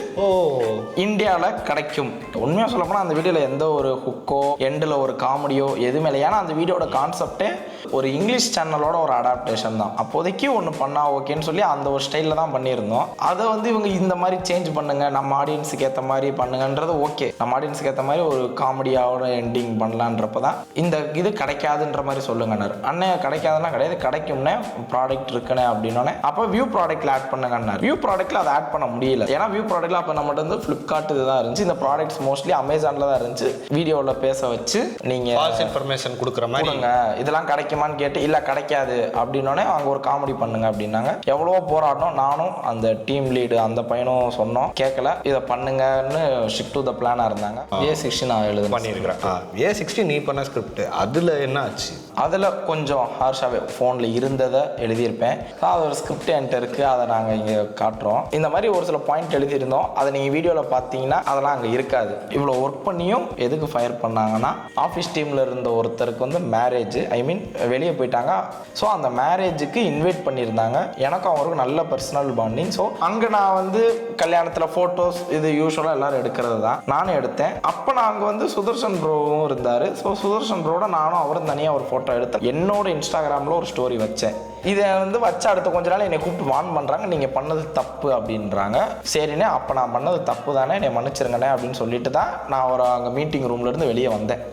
இந்தியாவில் கிடைக்கும். உண்மையாக சொல்லப்போனால் அந்த வீடியோவில் எந்த ஒரு ஹுக்கோ எண்டில் ஒரு காமெடியோ எதுவுமே இல்லை. ஏன்னா அந்த வீடியோட கான்செப்டே ஒரு இங்கிலீஷ் சேனலோட ஒரு அடாப்டேஷன் தான். அப்போதைக்கு ஒன்று பண்ணா ஓகேன்னு சொல்லி அந்த ஒரு ஸ்டைலில் தான் பண்ணியிருந்தோம். அதை வந்து இவங்க இந்த மாதிரி சேஞ்ச் பண்ணுங்க, நம்ம ஆடியன்ஸுக்கு ஏற்ற மாதிரி பண்ணுங்கன்றது ஓகே. நம்ம ஆடியன்ஸுக்கு ஏற்ற மாதிரி ஒரு காமெடியோட எண்டிங் பண்ணலான்றப்ப தான் இந்த இது கிடைக்காதுன்ற மாதிரி சொல்லுங்கன்னாரு. அண்ணன் கிடைக்காதுன்னா கிடையாது, கிடைக்கும்னே ப்ராடக்ட் இருக்குன்னு அப்படின்னோடனே அப்போ வியூ ப்ராடக்ட்ல ஆட் பண்ணுங்கன்னாரு. வியூ ப்ராடக்ட்ல அதை ஆட் பண்ண முடியல. ஏன்னா வியூ ப்ராடக்ட்ல அப்போ நம்மகிட்ட வந்து ஃப்ளிப்கார்ட் இதுதான் இருந்துச்சு. இந்த ப்ராடக்ட்ஸ் மோஸ்ட்லி அமேசான்ல தான் இருந்துச்சு. வீடியோவில் பேச வச்சு நீங்கள் ஃபால்ஸ் இன்ஃபர்மேஷன் கொடுக்குற மாதிரி இதெல்லாம் கிடைக்குமான்னு கேட்டு இல்லை கிடைக்காது அப்படின்னோடனே அவங்க ஒரு காமெடி பண்ணுங்க அப்படின்னாங்க. எவ்வளவோ போராட்டம். நானும் அந்த டீம் லீடு அந்த பையனும் சொன்னோம், கேட்கல. இதை பண்ணுங்கன்னு ஸ்டிக் டு த பிளானாக இருந்தாங்க. A16 நான் எழுத பண்ணியிருக்கிறேன். A16 நீ பண்ண ஸ்கிரிப்ட் அதில் என்ன ஆச்சு? அதில் கொஞ்சம் ஹார்ஷாகவே ஃபோனில் இருந்ததை எழுதியிருப்பேன். அது ஒரு ஸ்கிரிப்ட் என்கிட்ட இருக்குது, அதை நாங்கள் இங்கே காட்டுறோம். இந்த மாதிரி ஒரு சில பாயிண்ட் எழுதியிருந்தோம். அதை நீங்கள் வீடியோவில் பார்த்தீங்கன்னா அதெல்லாம் அங்கே இருக்காது. இவ்வளோ ஒர்க் பண்ணியும் எதுக்கு ஃபயர் பண்ணாங்கன்னா, ஆஃபீஸ் டீமில் இருந்த ஒருத்தருக்கு வந்து மேரேஜ், ஐ மீன் வெளியே போயிட்டாங்க. ஸோ அந்த மேரேஜுக்கு இன்வைட் பண்ணியிருந்தாங்க. எனக்கும் அவருக்கும் நல்ல பர்சனல் பாண்டிங். ஸோ அங்கே நான் வந்து கல்யாணத்தில் ஃபோட்டோஸ் இது யூஸ்வலாக எல்லோரும் எடுக்கிறது தான், நானும் எடுத்தேன். அப்போ நான் அங்கே வந்து சுதர்ஷன் ப்ரோவும் இருந்தார். ஸோ சுதர்ஷன் ப்ரோட நானும் அவரும் தனியாக ஒரு ஃபோட்டோ எடுத்தேன். என்னோட இன்ஸ்டாகிராமில் ஒரு ஸ்டோரி வச்சேன். இதை வந்து வச்ச அடுத்த கொஞ்ச நாள் என்னை கூப்பிட்டு வான் பண்ணுறாங்க, நீங்கள் பண்ணது தப்பு அப்படின்றாங்க. சரிண்ணே, அப்போ நான் பண்ணது தப்பு தானே, என்னை மன்னிச்சிருங்கண்ணே அப்படின்னு சொல்லிட்டு தான் நான் ஒரு அங்கே மீட்டிங் ரூம்லேருந்து வெளியே வந்தேன்.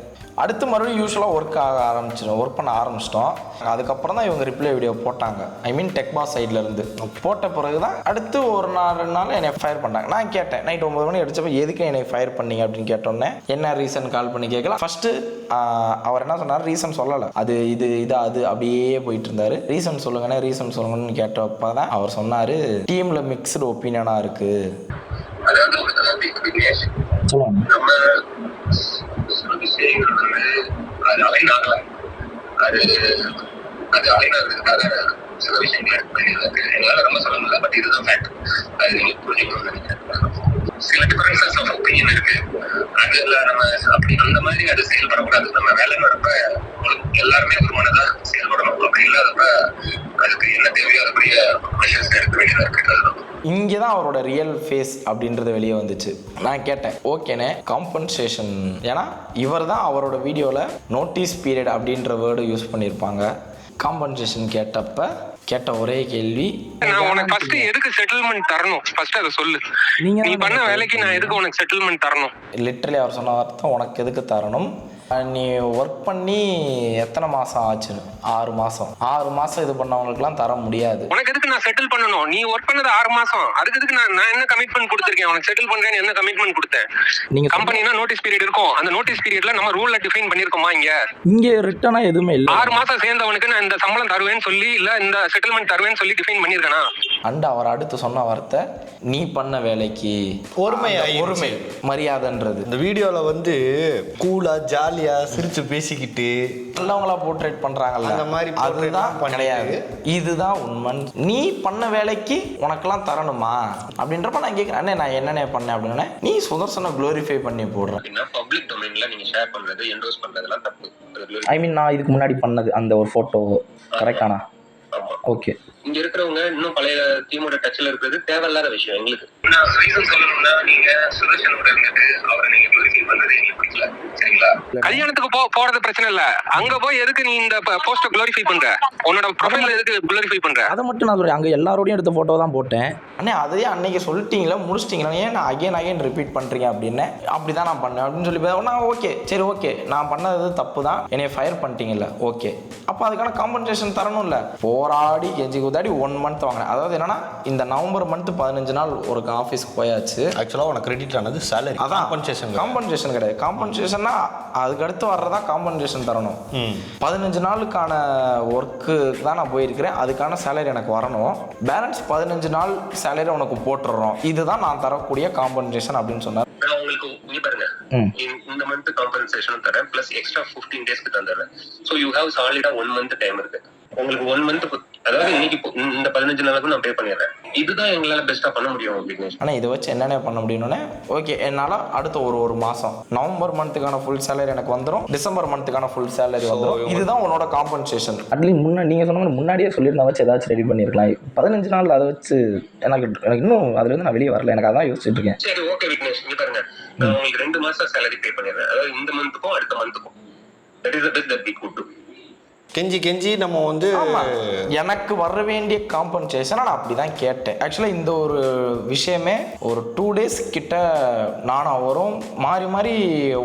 அடுத்து மறுபடியும் யூஸ்வலாக ஒர்க் பண்ண ஆரம்பிச்சிட்டோம். அதுக்கப்புறம் தான் இவங்க ரிப்ளை வீடியோ போட்டாங்க. ஐ மீன் டெக் பாஸ் சைட்லேருந்து போட்ட பிறகு தான் அடுத்து ஒரு நாள் 2 நாள் என்னை ஃபயர் பண்ணாங்க. நான் கேட்டேன், நைட் 9 மணி அடிச்சப்போ எதுக்கு என்னை ஃபயர் பண்ணீங்க அப்படின்னு கேட்டோன்னே என்ன ரீசன் கால் பண்ணி கேட்கலாம். ஃபஸ்ட்டு அவர் என்ன சொன்னார், ரீசன் சொல்லலை. அது அது அப்படியே போயிட்டு இருந்தார். ரீசன் சொல்லுங்கன்னு கேட்டப்போ தான் அவர் சொன்னார், டீமில் மிக்ஸ்டு ஒப்பீனியனாக இருக்குது. சொல்லுவாங்க அது அலைன் ஆகல. அது அலைன் ஆகிறதுக்காக சில விஷயங்கள் எங்களால ரொம்ப சொல்ல முடியல. பட் இதுதான் ஃபேக்ட். அது நீங்க புரிஞ்சுக்கணும்னு நினைக்கிறேன். சில டிஃபரன்சஸ் ஆஃப் ஒப்பீனியன் இருக்கு. அதுல நம்ம அப்படி அந்த மாதிரி அது செயல்படக்கூடாது. நம்ம வேலை நடப்ப எல்லாருமே ஒரு மனதா செயல்படணும். அப்படி இல்லாதப்ப அதுக்கு என்ன தேவையோ அதுக்குரிய மெஷர்ஸ் எடுக்க வேண்டியதா இருக்கு. இங்கே தான் அவரோட ரியல் ஃபேஸ் அப்படின்றது வெளியே வந்துச்சு. நான் கேட்டேன், ஓகேண்ணே காம்பன்சேஷன், ஏன்னா இவர் தான் அவரோட வீடியோவில் நோட்டீஸ் பீரியட் அப்படின்ற வேர்டு யூஸ் பண்ணியிருப்பாங்க. காம்பன்சேஷன் கேட்ட ஒரே கேள்வி, நான் உனக்கு ஃபர்ஸ்ட் எதுக்கு செட்டில்மெண்ட் தரணும், ஃபர்ஸ்ட் அதை சொல்லு. நீ பண்ண வேலைக்கு நான் எதுக்கு உனக்கு செட்டில்மெண்ட் தரணும்? லிட்டரலி அவர் சொன்ன வார்த்தை, உனக்கு எதுக்கு தரணும், நீ ஒர்க் பண்ணி எத்தனை மாதம் ஆச்சுன்னு. 6 மாதம். 6 மாதம் இது பண்ணவங்களுக்குலாம் தர முடியாது. உனக்கு எதுக்கு நான் செட்டில் பண்ணணும்? நீ ஒர்க் பண்ணது 6 மாதம். அதுக்கு எதுக்கு நான் என்ன கமிட்மெண்ட் கொடுத்துருக்கேன்? உனக்கு செட்டில் பண்றேன்னு என்ன கமிட்மெண்ட் கொடுத்தேன்? நீங்க கம்பெனினா நோட்டீஸ் பீரியட் இருக்கும். அந்த நோட்டீஸ் பீரியட்ல நம்ம ரூல்ல டிஃபைன் பண்ணிருக்கோமா? இங்க ரிட்டனா எதுவுமே இல்ல. 6 மாதம் சேர்ந்தவனுக்கு நான் இந்த சம்பளம் தருவேன்னு சொல்லி இல்ல இந்த செட்டில்மெண்ட் தருவேன்னு சொல்லி டிஃபைன் பண்ணிருக்கேனா? அண்ட் அவர் அடுத்து சொன்ன வார்த்தை, நீ பண்ண வேலைக்கு ஒருமை மரியாதைன்றது. இந்த வீடியோல வந்து கூலா ஜாலியா சிரிச்சு பேசிக்கிட்டு நல்லவங்களா போர்ட்ரேட் பண்றாங்கல்ல, அந்த மாதிரி அதுதான் கிடையாது. இதுதான் உண்மை. நீ பண்ண வேலைக்கு உனக்கெல்லாம் தரணுமா அப்படின்றப்ப நான் கேட்கிறேன், அண்ணே நான் என்னென்ன பண்ணேன் அப்படின்னா, நீ சுதர்சனை குளோரிஃபை பண்ணி போடுற. பப்ளிக் டொமைன்ல நீங்க ஷேர் பண்றது, என்டோஸ் பண்றதெல்லாம் தப்பு. ஐ மீன் நான் இதுக்கு முன்னாடி பண்ணது அந்த ஒரு போட்டோ கரெக்டானா? ஓகே. இங்க இருக்கிறவங்க இன்னும் பழைய டீமோட டச்ல இருக்கிறது தேவையில்லாத விஷயம் எங்களுக்கு. நான் ரீசன் சொல்லணும்னா, நீங்க சுதர்சனோட இருந்துட்டு அவரை நீங்க குளோரிஃபை பண்றது எங்களுக்கு பிடிக்கல. சரிங்களா? கல்யாணத்துக்கு போறது பிரச்சனை இல்ல. அங்க போய் எதுக்கு நீ இந்த போஸ்ட குளோரிஃபை பண்ற? உன்னோட ப்ரொஃபைல்ல எதுக்கு குளோரிஃபை பண்ற? அதை மட்டும் நான் சொல்றேன். அங்க எல்லாரோடையும் எடுத்த போட்டோ தான் போட்டேன். அண்ணே அதையே அன்னைக்கு சொல்லிட்டீங்களா, முடிச்சிட்டீங்களா, ஏன் நான் அகைன் ரிப்பீட் பண்றீங்க அப்படின்னு. அப்படிதான் நான் பண்ணேன் அப்படின்னு சொல்லி நான் ஓகே சரி ஓகே நான் பண்ணது தப்பு தான், என்னைய ஃபயர் பண்ணிட்டீங்கல்ல, ஓகே. அப்போ அதுக்கான காம்பன்சேஷன் தரணும்ல. போராடி கெஞ்சி குதாடி 1 மந்த் வாங்கினேன். அதாவது என்னன்னா, இந்த நவம்பர் மந்த் 15 நாள் ஒரு ஆஃபீஸ்க்கு போயாச்சு. ஆக்சுவலாக உனக்கு கிரெடிட் ஆனது சேலரி. அதான் காம்பன்சேஷன் கிடையாது. காம்பன்சேஷன்னா அதுக்கு அடுத்து வர்றதா காம்பன்சேஷன் தரணும். 15 நாளுக்கான ஒர்க்கு தான் நான் போயிருக்கிறேன். அதுக்கான சேலரி எனக்கு வரணும். பேலன்ஸ் 15 நாள் சேலரி உனக்கு போட்டுடுறோம். இதுதான் நான் தரக்கூடிய காம்பன்சேஷன் அப்படின்னு சொன்னார். நான் உங்களுக்கு இங்க பாருங்க, இந்த மந்த் காம்பன்சேஷன் தரேன், பிளஸ் எக்ஸ்ட்ரா 15 டேஸ்க்கு தந்துடுறேன். ஸோ யூ ஹேவ் சாலிடா 1 மந்த் டைம் இருக்கு உங்களுக்கு. 1 மந்த், அதாவது இன்னைக்கு இந்த 15 நாளுக்கு நான் பே பண்ணிடுறேன். இதுதான் எங்களால பெஸ்டா பண்ண முடியும் விக்னேஷ். ஆனால் இதை வச்சு என்னென்ன பண்ண முடியும்னு ஓகே, என்னால் அடுத்த ஒரு மாதம் நவம்பர் மந்த்துக்கான ஃபுல் சேலரி எனக்கு வந்துடும், டிசம்பர் மந்த்துக்கான ஃபுல் சேலரி வந்துடும். இதுதான் உன்னோட காம்பன்சேஷன். அட்லீஸ்ட் நீங்கள் சொன்ன மாதிரி முன்னாடியே சொல்லியிருந்தா வச்சு ஏதாச்சும் ரெடி பண்ணியிருக்கலாம். 15 நாள் அதை வச்சு எனக்கு இன்னும் அதுலேருந்து நான் வெளியே வரல. எனக்கு அதான் யோசிச்சுட்டு இருக்கேன். சரி ஓகே விக்னேஷ், இங்க பாருங்க, நான் உங்களுக்கு 2 மாசம் சேலரி பே பண்ணிடுறேன். அதாவது இந்த மந்த்துக்கும் அடுத்த மந்த்துக்கும். That is the best that we could do. கெஞ்சி நம்ம வந்து எனக்கு வர வேண்டிய காம்பன்சேஷனை நான் அப்படி தான் கேட்டேன். ஆக்சுவலாக இந்த ஒரு விஷயமே ஒரு 2 days கிட்ட நானும் அவரும் மாறி மாறி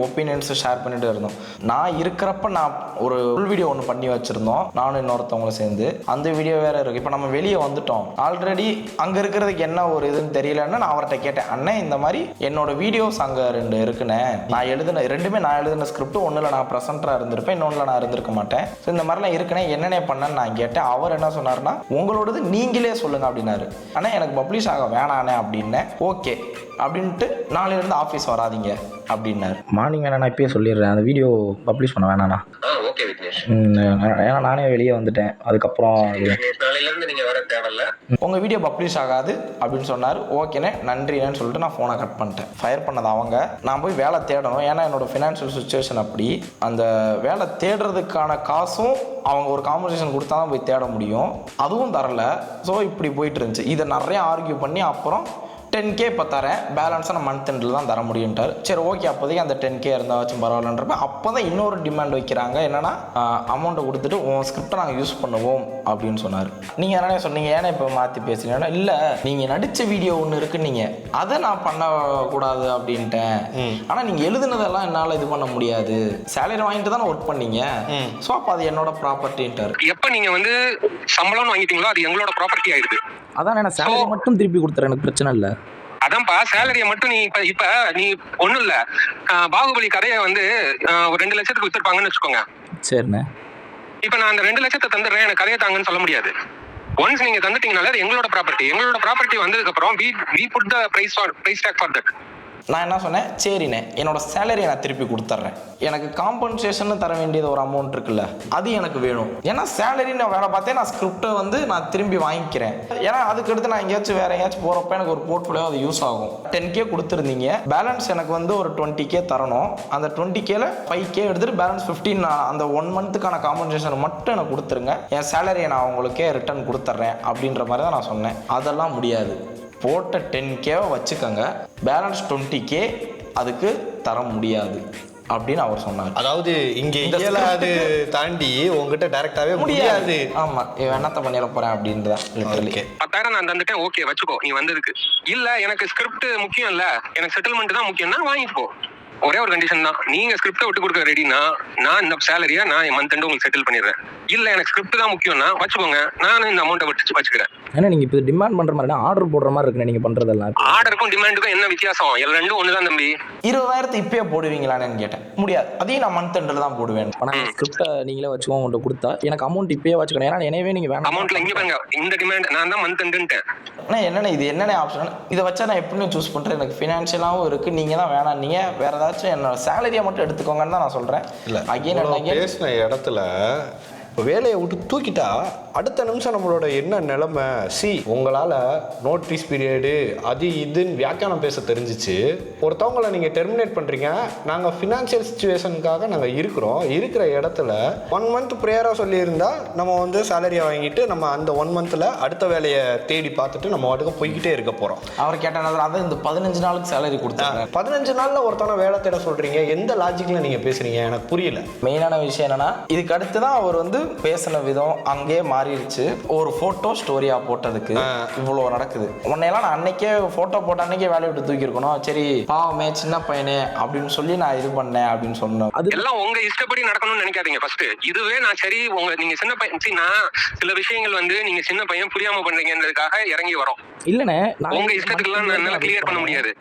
ஒப்பீனியன்ஸை ஷேர் பண்ணிட்டு இருந்தோம். நான் இருக்கிறப்ப நான் ஒரு ஃபுல் வீடியோ ஒன்று பண்ணி வச்சுருந்தோம், நானும் இன்னொருத்தவங்களும் சேர்ந்து. அந்த வீடியோ வேறு இருக்குது. இப்போ நம்ம வெளியே வந்துட்டோம், ஆல்ரெடி அங்கே இருக்கிறதுக்கு என்ன ஒரு இதுன்னு தெரியலன்னு நான் அவர்கிட்ட கேட்டேன். அண்ணே இந்த மாதிரி என்னோட வீடியோஸ் அங்கே 2 இருக்குண்ணே, நான் எழுதின ஸ்கிரிப்ட் ஒன்றில் நான் ப்ரெசென்டராக இருந்திருப்பேன், இன்னொன்றில் நான் இருந்திருக்க மாட்டேன். ஸோ இந்த மாதிரிலாம் இருக்குன்னே என்னென்ன பண்ணேன்னு நான் கேட்டேன். அவர் என்ன சொன்னார்னா, உங்களோடது நீங்களே சொல்லுங்க அப்படின்னாரு. ஆனால் எனக்கு பப்ளிஷ் ஆக வேணானே அப்படின்னேன். ஓகே அப்படின்ட்டு நாளையிலேருந்து ஆஃபீஸ் வராதிங்க அப்படின்னாரு. மார்னிங் வேணா நான் இப்பயே சொல்லிடுறேன், அந்த வீடியோ பப்ளிஷ் பண்ண வேணாண்ணா. ஓகே விக்னேஷ். ஏன்னா நானே வெளியே வந்துட்டேன். அதுக்கப்புறம் நாளையிலேருந்து நீங்கள் வர தேவையில்ல, உங்கள் வீடியோ பப்ளிஷ் ஆகாது அப்படின்னு சொன்னார். ஓகேண்ணே நன்றின்னு சொல்லிட்டு நான் ஃபோனை கட் பண்ணிட்டேன். ஃபயர் பண்ணது அவங்க. நான் போய் வேலை தேடணும், ஏன்னா என்னோட ஃபினான்ஷியல் சுச்சுவேஷன் அப்படி. அந்த வேலை தேடுறதுக்கான காசும் அவங்க ஒரு காம்பன்சேஷன் கொடுத்தா தான் போய் தேட முடியும், அதுவும் தரல. ஸோ இப்படி போயிட்டு இருந்துச்சு. இதை நிறைய ஆர்கியூ பண்ணி அப்புறம் 10K இப்போ தரேன், பேலன்ஸாக நான் மந்த் எண்டில் தான் தர முடியுன்ட்டார். சரி ஓகே, அப்போதைக்கு அந்த 10K இருந்தாச்சும் பரவாயில்லன்றப்ப அப்போ தான் இன்னொரு டிமாண்ட் வைக்கிறாங்க. என்னன்னா அமௌண்ட்டை கொடுத்துட்டு உன் ஸ்கிரிப்டை நாங்கள் யூஸ் பண்ணுவோம் அப்படின்னு சொன்னார். நீங்கள் என்னென்ன சொன்னீங்க, ஏன்னா இப்போ மாற்றி பேசுறீங்கன்னா, இல்லை நீங்கள் நடித்த வீடியோ ஒன்று இருக்குன்னு நீங்கள் அதை நான் பண்ணக்கூடாது அப்படின்ட்டேன். ஆனால் நீங்கள் எழுதுனதெல்லாம் என்னால் இது பண்ண முடியாது, சேலரி வாங்கிட்டு தானே ஒர்க் பண்ணீங்க, ஸோ அப்போ அது என்னோட ப்ராப்பர்ட்டின்ட்டார். எப்போ நீங்கள் வந்து சம்பளம்னு வாங்கிட்டீங்களோ அது எங்களோட ப்ராப்பர்ட்டி ஆயிடுது. அதான் நான் சேலரி மட்டும் திருப்பி கொடுத்துறேன், எனக்கு பிரச்சனை இல்லை. அதான்ப்பா, சேலரியை மட்டும் நீ இப்ப நீ ஒண்ணும் இல்ல, பாகுபலி கதையை வந்து ஒரு 2 லட்சத்துக்கு வித்துருப்பாங்கன்னு வச்சுக்கோங்க. சரிண்ணே. இப்ப நான் அந்த 2 லட்சத்தை தந்துடுறேன், எனக்கு கதையை தாங்கன்னு சொல்ல முடியாது. ஒன்ஸ் நீங்க தந்துட்டீங்கனால அது எங்களோட ப்ராப்பர்ட்டி வந்ததுக்கு அப்புறம் we put the price tag for that. நான் என்ன சொன்னேன், சரிண்ணே என்னோட சேலரியை நான் திருப்பி கொடுத்துட்றேன், எனக்கு காம்பன்சேஷன் தர வேண்டியது ஒரு அமௌண்ட் இருக்குல்ல அது எனக்கு வேணும். ஏன்னா சேலரி நான் வேலை பார்த்தேன், நான் ஸ்கிரிப்டை வந்து நான் திரும்பி வாங்கிக்கிறேன். ஏன்னா அதுக்கடுத்து நான் எங்கேயாச்சும் வேற எங்கேயாச்சும் போகிறப்ப எனக்கு ஒரு போர்ட்ஃபோலியோ அது யூஸ் ஆகும். 10K கொடுத்துருந்தீங்க, பேலன்ஸ் எனக்கு வந்து ஒரு 20K தரணும். அந்த 20Kல 5K எடுத்துட்டு பேலன்ஸ் 15 அந்த 1 மந்த்துக்கான காம்பன்சேஷன் மட்டும் எனக்கு கொடுத்துருங்க, என் சேலரியை நான் உங்களுக்கே ரிட்டர்ன் கொடுத்துட்றேன் அப்படின்ற மாதிரி தான் நான் சொன்னேன். அதெல்லாம் முடியாது, போட்ட 10Kவை வச்சுக்கோங்க, பேலன்ஸ் 20K அதுக்கு தர முடியாது அப்படின்னு அவர் சொன்னார். அதாவது இங்க இயலாது தாண்டி உங்ககிட்ட டைரக்டாவே முடியாது. ஆமா, என்னத்த பண்ணிட போறேன் அப்படின்றதா. 10,000 நான் தந்துட்டேன், ஓகே வச்சுக்கோ நீ வந்ததுக்கு. இல்ல எனக்கு ஸ்கிரிப்ட் முக்கியம் இல்ல, எனக்கு செட்டில்மெண்ட் தான் முக்கியம்னா வாங்கிக்கோ. ஒரே ஒரு கண்டிஷன் தான், நீங்க ஸ்கிரிப்டை விட்டு கொடுக்க ரெடினா நான் இந்த சேலரியா நான் மந்த் எண்டு உங்களுக்கு செட்டில் பண்ணிடுறேன். இல்ல எனக்கு ஸ்கிரிப்ட் தான் முக்கியம்னா வச்சுக்கோங்க, நான் இந்த அமௌண்ட்டை வச்சுக்கிறேன். ஏன்னா நீங்க இப்போ டிமாண்ட் பண்ற மாதிரி ஆர்டர் போடுற மாதிரி இருக்குண்ணே நீங்க பண்றதெல்லாம். ஆர்டருக்கும் டிமாண்டுக்கும் என்ன வித்தியாசம்? ரெண்டும் ஒண்ணுதான் தம்பி. 20,000 இப்பயே போடுவீங்களான்னு கேட்டேன். முடியாது, அதையும் நான் மந்த் எண்டில் தான் போடுவேன். ஆனால் ஸ்கிரிப்டை நீங்களே வச்சுக்கோ, உங்கள்கிட்ட கொடுத்தா எனக்கு அமௌண்ட் இப்பயே வச்சுக்கணும். ஏன்னா எனவே நீங்க வேணும் அமௌண்ட்ல இங்க பாருங்க, இந்த டிமாண்ட் நான் தான் மந்த் எண்டுன்ட்டேன். என்னென்ன இது என்னென்ன ஆப்ஷன், இதை வச்சா நான் எப்படின்னு சூஸ் பண்றேன், எனக்கு ஃபினான்ஷியலாகவும் இருக்கு, நீங்க தான் வேணாம், நீங்க வேற ஏதாச்சும் என்னோட சேலரியை மட்டும் எடுத்துக்கோங்கன்னு தான் நான் சொல்றேன். இல்லை பேசின இடத்துல இப்போ வேலையை விட்டு தூக்கிட்டா அடுத்த நிமிஷம் நம்மளோட என்ன நிலைமை? உங்களால் நோட்டீஸ் பீரியடு அது இதுன்னு வியாக்கியானம் பேச தெரிஞ்சிச்சு. ஒருத்தவங்களை நீங்கள் டெர்மினேட் பண்ணுறீங்க, நாங்கள் ஃபினான்ஷியல் சுச்சுவேஷனுக்காக நாங்கள் இருக்கிற இடத்துல 1 மந்த் ப்ரேயராக சொல்லியிருந்தா நம்ம வந்து சேலரியை வாங்கிட்டு நம்ம அந்த 1 மந்தில் அடுத்த வேலையை தேடி பார்த்துட்டு நம்ம வாட்டுக்கு போய்கிட்டே இருக்க போகிறோம். அவர் கேட்டால் அதான் இந்த 15 நாளுக்கு சேலரி கொடுத்தாங்க. 15 நாளில் ஒருத்தவனை வேலை தேட சொல்கிறீங்க, எந்த லாஜிக்கில் நீங்கள் பேசுகிறீங்க எனக்கு புரியல. மெயினான விஷயம் என்னன்னா, இதுக்கு அடுத்து தான் அவர் வந்து பேசின விதம் அங்கேயே மாறிடுச்சு. ஒரு போட்டோ ஸ்டோரியா போட்டதுக்கு இவ்வளோ நடக்குது. உன்னையெல்லாம் நான் அன்னைக்கே போட்டோ போட்ட அன்னைக்கே வேலையை விட்டு தூக்கி இருக்கணும். சரி பாவமே சின்ன பையனே அப்படின்னு சொல்லி நான் இது பண்ணேன் அப்படின்னு சொன்னேன். அது எல்லாம் உங்க இஷ்டப்படி நடக்கணும்னு நினைக்காதீங்க. ஃபர்ஸ்ட் இதுவே நான் சரி நீங்க சின்ன பையன், நான் சில விஷயங்கள் வந்து நீங்க சின்ன பையன் புரியாம பண்றீங்கன்றதுக்காக இறங்கி வரோம். இல்லண்ணே, உங்க இஷ்டத்துக்கு எல்லாம் என்னால கிளியர் பண்ண முடியாது.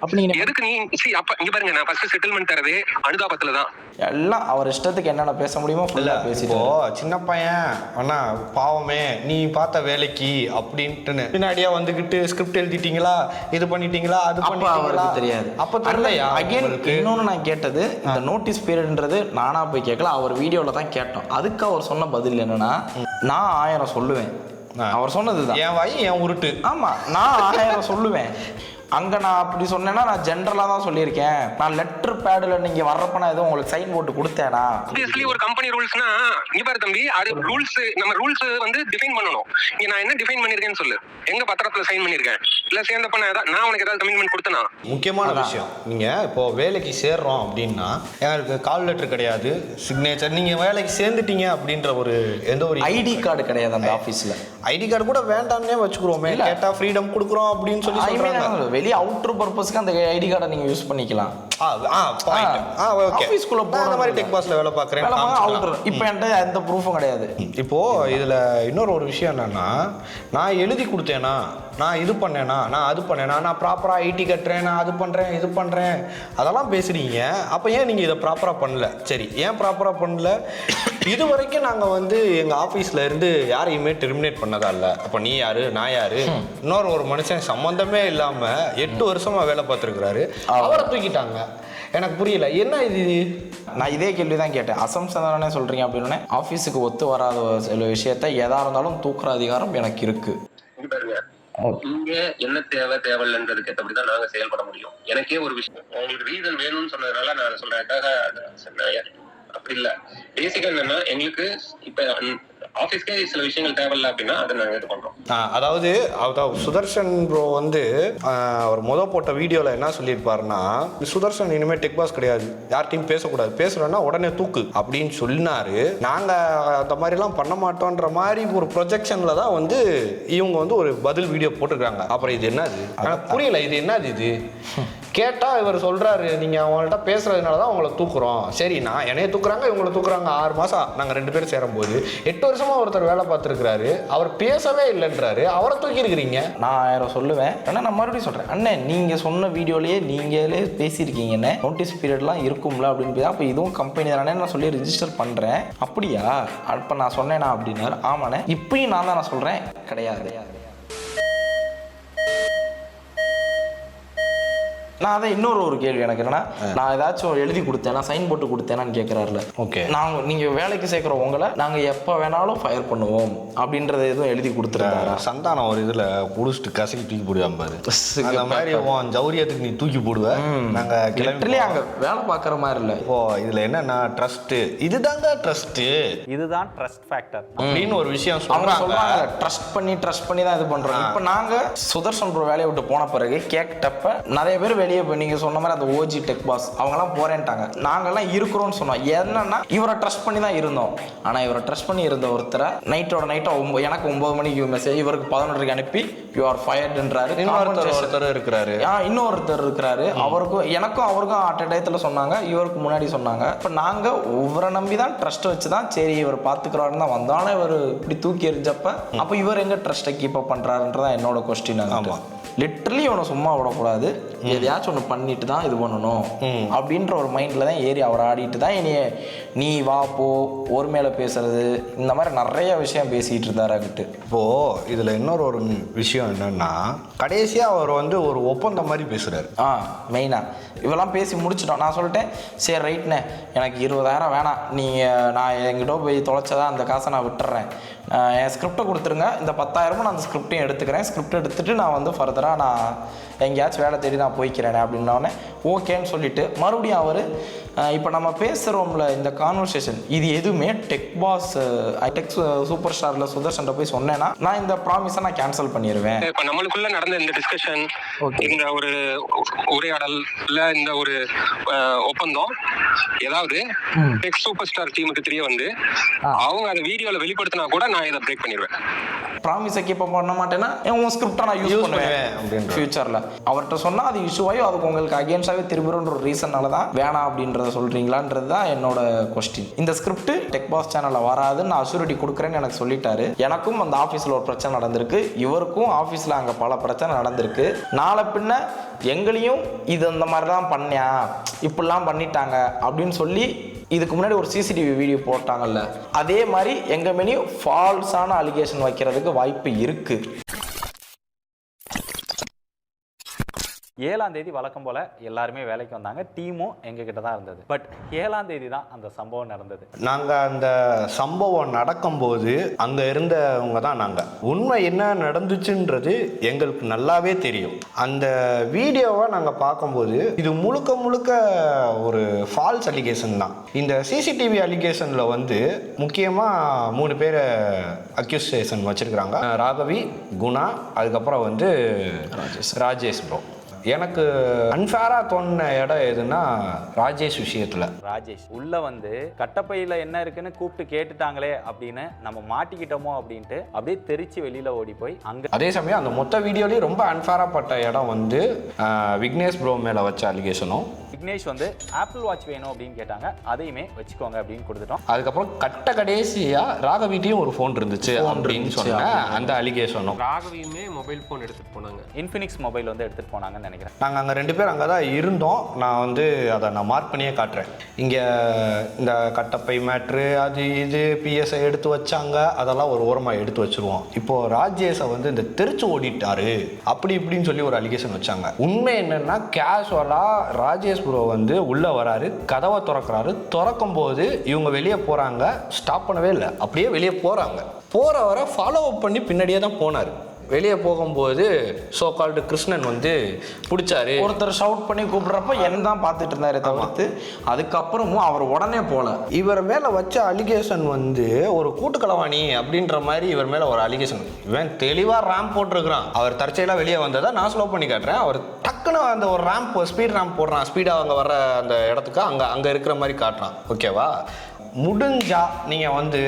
எதுக்கு நீ அப்ப இங்க பாருங்க, நான் ஃபர்ஸ்ட் செட்டில்மெண்ட் தரதே அனுதாபத்துல தான். எல்லாம் அவர் இஷ்டத்துக்கு என்னென்ன பேச முடியுமோ ஃபுல்லா பேசிட்டு, சின்ன பையன் அண்ணா பாவமே நீ பார்த்த வேலைக்கு அப்படின்ட்டு பின்னாடியா வந்துகிட்டு ஸ்கிரிப்ட் எழுதிட்டீங்களா, இது பண்ணிட்டீங்களா, அது பண்ணிட்டீங்களா தெரியாது. அப்ப தெரியலையா? இன்னொன்னு நான் கேட்டது, இந்த நோட்டீஸ் பீரியட்ன்றது நானா போய் கேட்கல, அவர் வீடியோல தான் கேட்டோம். அதுக்கு அவர் சொன்ன பதில் என்னன்னா, நான் 1000 சொல்லுவேன், அவர் சொன்னதுதான். என் வாய் என் உருட்டு. ஆமா, நான் 1000 சொல்லுவேன். அங்கே நான் அப்படி சொன்னேன்னா நான் ஜென்ரலாக தான் சொல்லியிருக்கேன். நான் லெட்டர் பேடில் நீங்கள் வர்றப்ப நான் எதுவும் உங்களுக்கு சைன் போட்டு கொடுத்தேனா? ஆப்வியஸ்லி ஒரு கம்பெனி ரூல்ஸ்னா நீ பாரு தம்பி, அது ரூல்ஸ், நம்ம ரூல்ஸ் வந்து டிஃபைன் பண்ணணும். இங்க நான் என்ன டிஃபைன் பண்ணிருக்கேன்னு சொல்லு. எங்க பத்திரத்துல சைன் பண்ணிருக்கேன் இல்ல சேர்ந்தப்ப நான் உனக்கு ஏதாவது கமிட்மெண்ட் கொடுத்தனா? முக்கியமான விஷயம், நீங்க இப்போ வேலைக்கு சேர்றோம் அப்படின்னா எனக்கு கால் லெட்டர் கிடையாது, சிக்னேச்சர். நீங்க வேலைக்கு சேர்ந்துட்டீங்க அப்படின்ற ஒரு எந்த ஒரு ஐடி கார்டு கிடையாது அந்த ஆஃபீஸில். ஐடி கார்டு கூட வேண்டாம்னே வச்சுக்கிறோமே, கேட்டா ஃப்ரீடம் கொடுக்குறோம் அப்படின்னு சொல்லி சொல்றாங்க. வெளியே அவுட்டர் பர்பஸ்க்கு அந்த ஐடி கார்டை நீங்க யூஸ் பண்ணிக்கலாம். ஆஃபீஸ்க்குள்ள போற மாதிரி டெக் பாஸ்ல வேலை பார்க்குறேன். இப்போ என்கிட்ட எந்த ப்ரூஃபும் கிடையாது. இப்போ இதுல இன்னொரு ஒரு விஷயம் என்னன்னா, நான் எழுதி கொடுத்தேனா, நான் இது பண்ணேனா, நான் அது பண்ணேனா, நான் ப்ராப்பரா ஐடி கட்டுறேன், நான் அது பண்றேன், இது பண்றேன், அதெல்லாம் பேசுறீங்க. அப்ப ஏன் நீங்க இதை ப்ராப்பரா பண்ணல? சரி, ஏன் ப்ராப்பரா பண்ணல? இது வரைக்கும் நாங்க வந்து எங்க ஆபீஸ்ல இருந்து யாரையுமே டெர்மினேட் பண்ணதா இல்ல. அப்ப நீ யாரு, நான் யாரு? இன்னொரு ஒரு மனுஷன் சம்பந்தமே இல்லாம 8 வருஷமா வேலை பார்த்துருக்கிறாரு, அவரை தூக்கிட்டாங்க. எனக்கு புரியல, என்ன இது? நான் இதே கேள்வி தான் கேட்டேன். அசம்சன் தானே சொல்றீங்க அப்படின்னு. ஆஃபீஸுக்கு ஒத்து வராத சில விஷயத்த எதா இருந்தாலும் தூக்குற அதிகாரம் எனக்கு இருக்கு. இங்க என்ன தேவையில்லைன்றதுக்கு ஏற்றபடிதான் நாங்க செயல்பட முடியும். எனக்கே ஒரு விஷயம் உங்களுக்கு ரீசன் வேணும்னு சொன்னதுனால நான் சொல்றேன். அப்படி இல்ல, பேசிக்கா என்னன்னா எங்களுக்கு இப்ப ஆபீஸ்க்கே சில விஷயங்கள் தேவையில்ல அப்படின்னா அதை நாங்க இது பண்றோம். அதாவது சுதர்ஷன் ப்ரோ வந்து அவர் போட்ட வீடியோல என்ன சொல்லியிருப்பாருன்னா, சுதர்ஷன் இனிமே டெக் பாஸ் கிடையாது, யார்ட்டையும் பேசக்கூடாது, பேசுறோன்னா உடனே தூக்கு அப்படின்னு சொன்னாரு. நாங்க அந்த மாதிரி எல்லாம் பண்ண மாட்டோன்ற மாதிரி ஒரு ப்ரொஜெக்ஷன்ல தான் வந்து இவங்க வந்து ஒரு பதில் வீடியோ போட்டுருக்காங்க. அப்புறம் இது என்னது புரியல, இது என்னது? இது கேட்டா இவர் சொல்றாரு, நீங்க அவங்கள்ட்ட பேசுறதுனாலதான் அவங்கள தூக்குறோம். சரி, நான் என்னைய தூக்குறாங்க, இவங்களை தூக்குறாங்க. 6 மாசம் நாங்க 2 பேரும் சேரும் போது 8 வருஷமா ஒருத்தர் வேலை பார்த்துருக்காரு, அவர் பேசவே இல்லைன்றாரு, அவரை தூக்கி இருக்கிறீங்க. நான் 1000 சொல்லுவேன். ஆனால் நான் மறுபடியும் சொல்றேன், அண்ணன் நீங்க சொன்ன வீடியோலயே நீங்களே பேசியிருக்கீங்கன்னு நோட்டீஸ் பீரியட்லாம் இருக்கும்ல அப்படின்னு. அப்போ இதுவும் கம்பெனி தானே நான் சொல்லி ரிஜிஸ்டர் பண்றேன். அப்படியா? அப்போ நான் சொன்னேனா அப்படின்னா, ஆமாண்ணே. இப்பயும் நான் தான் சொல்றேன், கிடையாது. நான் அதை இன்னொரு ஒரு கேள்வி எனக்கு என்னன்னா, நான் ஏதாச்சும் எழுதி கொடுத்தேன்னா, சைன் போட்டு கொடுத்தேனான்னு கேட்குறாருல. ஓகே, நாங்கள் நீங்கள் வேலைக்கு சேர்க்குற உங்களை நாங்கள் எப்போ வேணாலும் ஃபயர் பண்ணுவோம் அப்படின்றத எதுவும் எழுதி கொடுத்துருக்காரா? சந்தானம் ஒரு இதில் புடிச்சிட்டு கசக்கி தூக்கி போடுவான் பாரு, அந்த மாதிரி ஜவுரியத்துக்கு நீ தூக்கி போடுவ. நாங்கள் கிளம்பி அங்கே வேலை பார்க்குற மாதிரி இல்லை. இப்போ இதில் என்னன்னா ட்ரஸ்ட்டு, இதுதாங்க ட்ரஸ்ட்டு, இதுதான் ட்ரஸ்ட் ஃபேக்டர் அப்படின்னு ஒரு விஷயம் சொல்றாங்க. ட்ரஸ்ட் பண்ணி தான் இது பண்ணுறோம். இப்போ நாங்கள் சுதர்ஷன் ப்ரோ வேலையை விட்டு போன பிறகு கேட்டப்ப நிறைய பேர் வெளியே நீங்க சொன்ன மாதிரி அந்த ஓஜி டெக் பாஸ் அவங்கலாம் போறேன்ட்டாங்க. நாங்கெல்லாம் இருக்கிறோம்னு சொன்னோம். என்னன்னா இவரை ட்ரஸ்ட் பண்ணி தான் இருந்தோம். ஆனா இவரை ட்ரஸ்ட் பண்ணி இருந்த ஒருத்தரை நைட்டோட எனக்கு 9 மணிக்கு மெசேஜ், இவருக்கு 11:30 அனுப்பி யூ ஆர் ஃபயர்டுன்றாரு. இன்னொருத்தர் இருக்கிறாரு, இன்னொருத்தர் இருக்கிறாரு. எனக்கும் அவருக்கும் அட் டயத்துல சொன்னாங்க, இவருக்கு முன்னாடி சொன்னாங்க. இப்போ நாங்க ஒவ்வொரு நம்பி தான் ட்ரஸ்ட் வச்சு தான் சரி இவர் பாத்துக்கிறாருன்னு தான் வந்தோம். ஆனா இவர் இப்படி தூக்கி எரிஞ்சப்ப அப்ப இவர் எங்க ட்ரஸ்ட்டை கீப் அப் பண்றாருன்றதான் என்னோட கொஸ்டின். ஆமா, லிட்டரலி இவனை சும்மா விடக்கூடாது, எதையாச்சும் ஒன்று பண்ணிட்டு தான் இது பண்ணணும் அப்படின்ற ஒரு மைண்டில் தான் ஏறி அவர் ஆடிட்டு தான் இனிய நீ வா போ ஒரு மேலே பேசுறது இந்த மாதிரி நிறைய விஷயம் பேசிகிட்டு இருந்தாராகிட்டு. இப்போது இதில் இன்னொரு ஒரு விஷயம் என்னென்னா, கடைசியாக அவர் வந்து ஒரு ஒப்பந்தம் மாதிரி பேசுகிறார். மெயினாக இவெல்லாம் பேசி முடிச்சிட்டோம். நான் சொல்லிட்டேன், சரி ரைட்ண்ணே எனக்கு 20,000 வேணாம், நீங்கள் நான் எங்கிட்ட போய் தொலைச்சதான் அந்த காசை நான் விட்டுறேன், என் ஸ்கிரிப்டை கொடுத்துருங்க, இந்த 10,000 நான் அந்த ஸ்கிரிப்டையும் எடுத்துக்கிறேன், ஸ்கிரிப்ட் எடுத்துகிட்டு நான் வந்து ஃபர்தராக நான் எங்கேயாச்சும் வேலை தேடி நான் போய்க்கிறேனே அப்படின்னோடனே ஓகேன்னு சொல்லிட்டு மறுபடியும் அவர் இப்போ நம்ம பேசுகிறோம்ல இந்த கான்வர்சேஷன் இது எதுவுமே டெக் பாஸ் டெக் சூப்பர் ஸ்டாரில் சுதர்ஷன் போய் சொன்னேன்னா நான் இந்த ப்ராமிஸை நான் கேன்சல் பண்ணிடுவேன். இப்போ நம்மளுக்குள்ள நடந்த இந்த டிஸ்கஷன், இந்த ஒரு உரையாடல் இல்லை இந்த ஒரு ஒப்பந்தம் ஏதாவது டெக் சூப்பர் ஸ்டார் டீமுக்கு தெரிய வந்து அவங்க அதை வீடியோவில் வெளிப்படுத்தினா கூட நான் இதை பிரேக் பண்ணிடுவேன். ப்ராமிஸை கீப் பண்ண மாட்டேன்னா உங்கள் ஸ்கிரிப்டை நான் யூஸ் பண்ணுவேன் ஃபியூச்சரில். அவர்கிட்ட சொன்னால் அது இஷ்யூ ஆகி அதுக்கு உங்களுக்கு அகேன்ஸ்டாகவே திரும்புறன்ற ஒரு ரீசன்னால தான் வேணாம் அப்படின்றத சொல்கிறீங்களான்றது தான் என்னோட கொஸ்டின். இந்த ஸ்கிரிப்ட் டெக் பாஸ் சேனலில் வராதுன்னு நான் அஷ்யூரிட்டி கொடுக்குறேன்னு எனக்கு சொல்லிட்டாரு. எனக்கும் அந்த ஆஃபீஸில் ஒரு பிரச்சனை நடந்திருக்கு, இவருக்கும் ஆஃபீஸில் அங்கே பல பிரச்சனை நடந்திருக்கு. நாளை பின்ன எங்களையும் இது அந்த மாதிரி தான் பண்ணியா இப்படிலாம் பண்ணிட்டாங்க அப்படின்னு சொல்லி இதுக்கு முன்னாடி ஒரு சிசிடிவி வீடியோ போட்டாங்கல்ல, அதே மாதிரி எங்கள் மேலேயும் ஃபால்ஸான அலிகேஷன் வைக்கிறதுக்கு வாய்ப்பு இருக்குது. 7ஆம் தேதி வழக்கம் போல் எல்லாருமே வேலைக்கு வந்தாங்க, டீமும் எங்ககிட்ட தான் இருந்தது. பட் 7ஆம் தேதி தான் அந்த சம்பவம் நடந்தது. நாங்கள் அந்த சம்பவம் நடக்கும்போது அங்கே இருந்தவங்க தான் நாங்கள். உண்மை என்ன நடந்துச்சுன்றது எங்களுக்கு நல்லாவே தெரியும். அந்த வீடியோவை நாங்கள் பார்க்கும்போது இது முழுக்க முழுக்க ஒரு ஃபால்ஸ் அலிகேஷன் தான். இந்த சிசிடிவி அலிகேஷனில் வந்து முக்கியமாக 3 பேர் அக்யூசேஷன் வச்சுருக்கிறாங்க. ராகவி, குணா, அதுக்கப்புறம் வந்து ராஜேஷ் ப்ரோ. எனக்கு அன்ஃபேராக தோணுன இடம் எதுன்னா ராஜேஷ் விஷயத்தில். ராஜேஷ் உள்ளே வந்து கட்டப்பையில் என்ன இருக்குன்னு கூப்பிட்டு கேட்டுட்டாங்களே அப்படின்னு நம்ம மாட்டிக்கிட்டோமோ அப்படின்ட்டு அப்படியே தெரிச்சு வெளியில் ஓடி போய் அங்கே. அதே சமயம் அந்த மொத்த வீடியோலேயும் ரொம்ப அன்ஃபேராக பட்ட இடம் வந்து விக்னேஷ் ப்ரோ மேலே வச்ச அலிகேஷனும். விக்னேஷ் வந்து ஆப்பிள் வாட்ச் வேணும் அப்படின்னு கேட்டாங்க, அதையுமே வச்சுக்கோங்க அப்படின்னு கொடுத்துட்டோம். அதுக்கப்புறம் கடைசியாக ராகவிட்டையும் ஒரு ஃபோன் இருந்துச்சு அப்படின்னு சொன்ன அந்த அலிகேஷனும். ராகவியுமே மொபைல் ஃபோன் எடுத்துகிட்டு போனாங்க, இன்ஃபினிக்ஸ் மொபைல் வந்து எடுத்துகிட்டு போனாங்கன்னு நினைக்கிறேன். நாங்கள் அங்கே 2 பேர் அங்கே தான் இருந்தோம். நான் வந்து அதை நான் மார்க் பண்ணியே காட்டுறேன். இங்கே இந்த கட்டப்பை மேட்ரு அது இது பிஎஸ்ஐ எடுத்து வச்சாங்க, அதெல்லாம் ஒரு ஓரமாக எடுத்து வச்சுருவோம். இப்போது ராஜேஷை வந்து இந்த தெரிச்சு ஓடிட்டாரு அப்படி இப்படின்னு சொல்லி ஒரு அலிகேஷன் வச்சாங்க. உண்மை என்னென்னா கேஷுவலாக ராஜேஷ் ப்ரோ வந்து உள்ளே வராரு, கதவை திறக்கும் போது இவங்க வெளியே போகிறாங்க, ஸ்டாப் பண்ணவே இல்லை, அப்படியே வெளியே போகிறவரை ஃபாலோ அப் பண்ணி பின்னாடியே தான் போனார். வெளியே போகும்போது சோ கால்டு கிருஷ்ணன் வந்து பிடிச்சாரு. ஒருத்தர் ஷவுட் பண்ணி கூப்பிடுறப்ப என்ன தான் பார்த்துட்டு இருந்தாரு தவிர்த்து அதுக்கப்புறமும் அவர் உடனே போல. இவர் மேலே வச்ச அலிகேஷன் வந்து ஒரு கூட்டுக்களவாணி அப்படின்ற மாதிரி இவர் மேலே ஒரு அலிகேஷன். இவன் தெளிவாக ரேம்ப் போட்டிருக்கிறான். அவர் தற்செயலாக வெளியே வந்ததை நான் ஸ்லோ பண்ணி காட்டுறேன். அவர் டக்குன்னு அந்த ஒரு ஸ்பீட் ரேம்ப் போடுறான். ஸ்பீடாக அங்கே வர அந்த இடத்துக்கு அங்கே இருக்கிற மாதிரி காட்டுறான். ஓகேவா? முடிஞ்சா நீங்கள் வந்து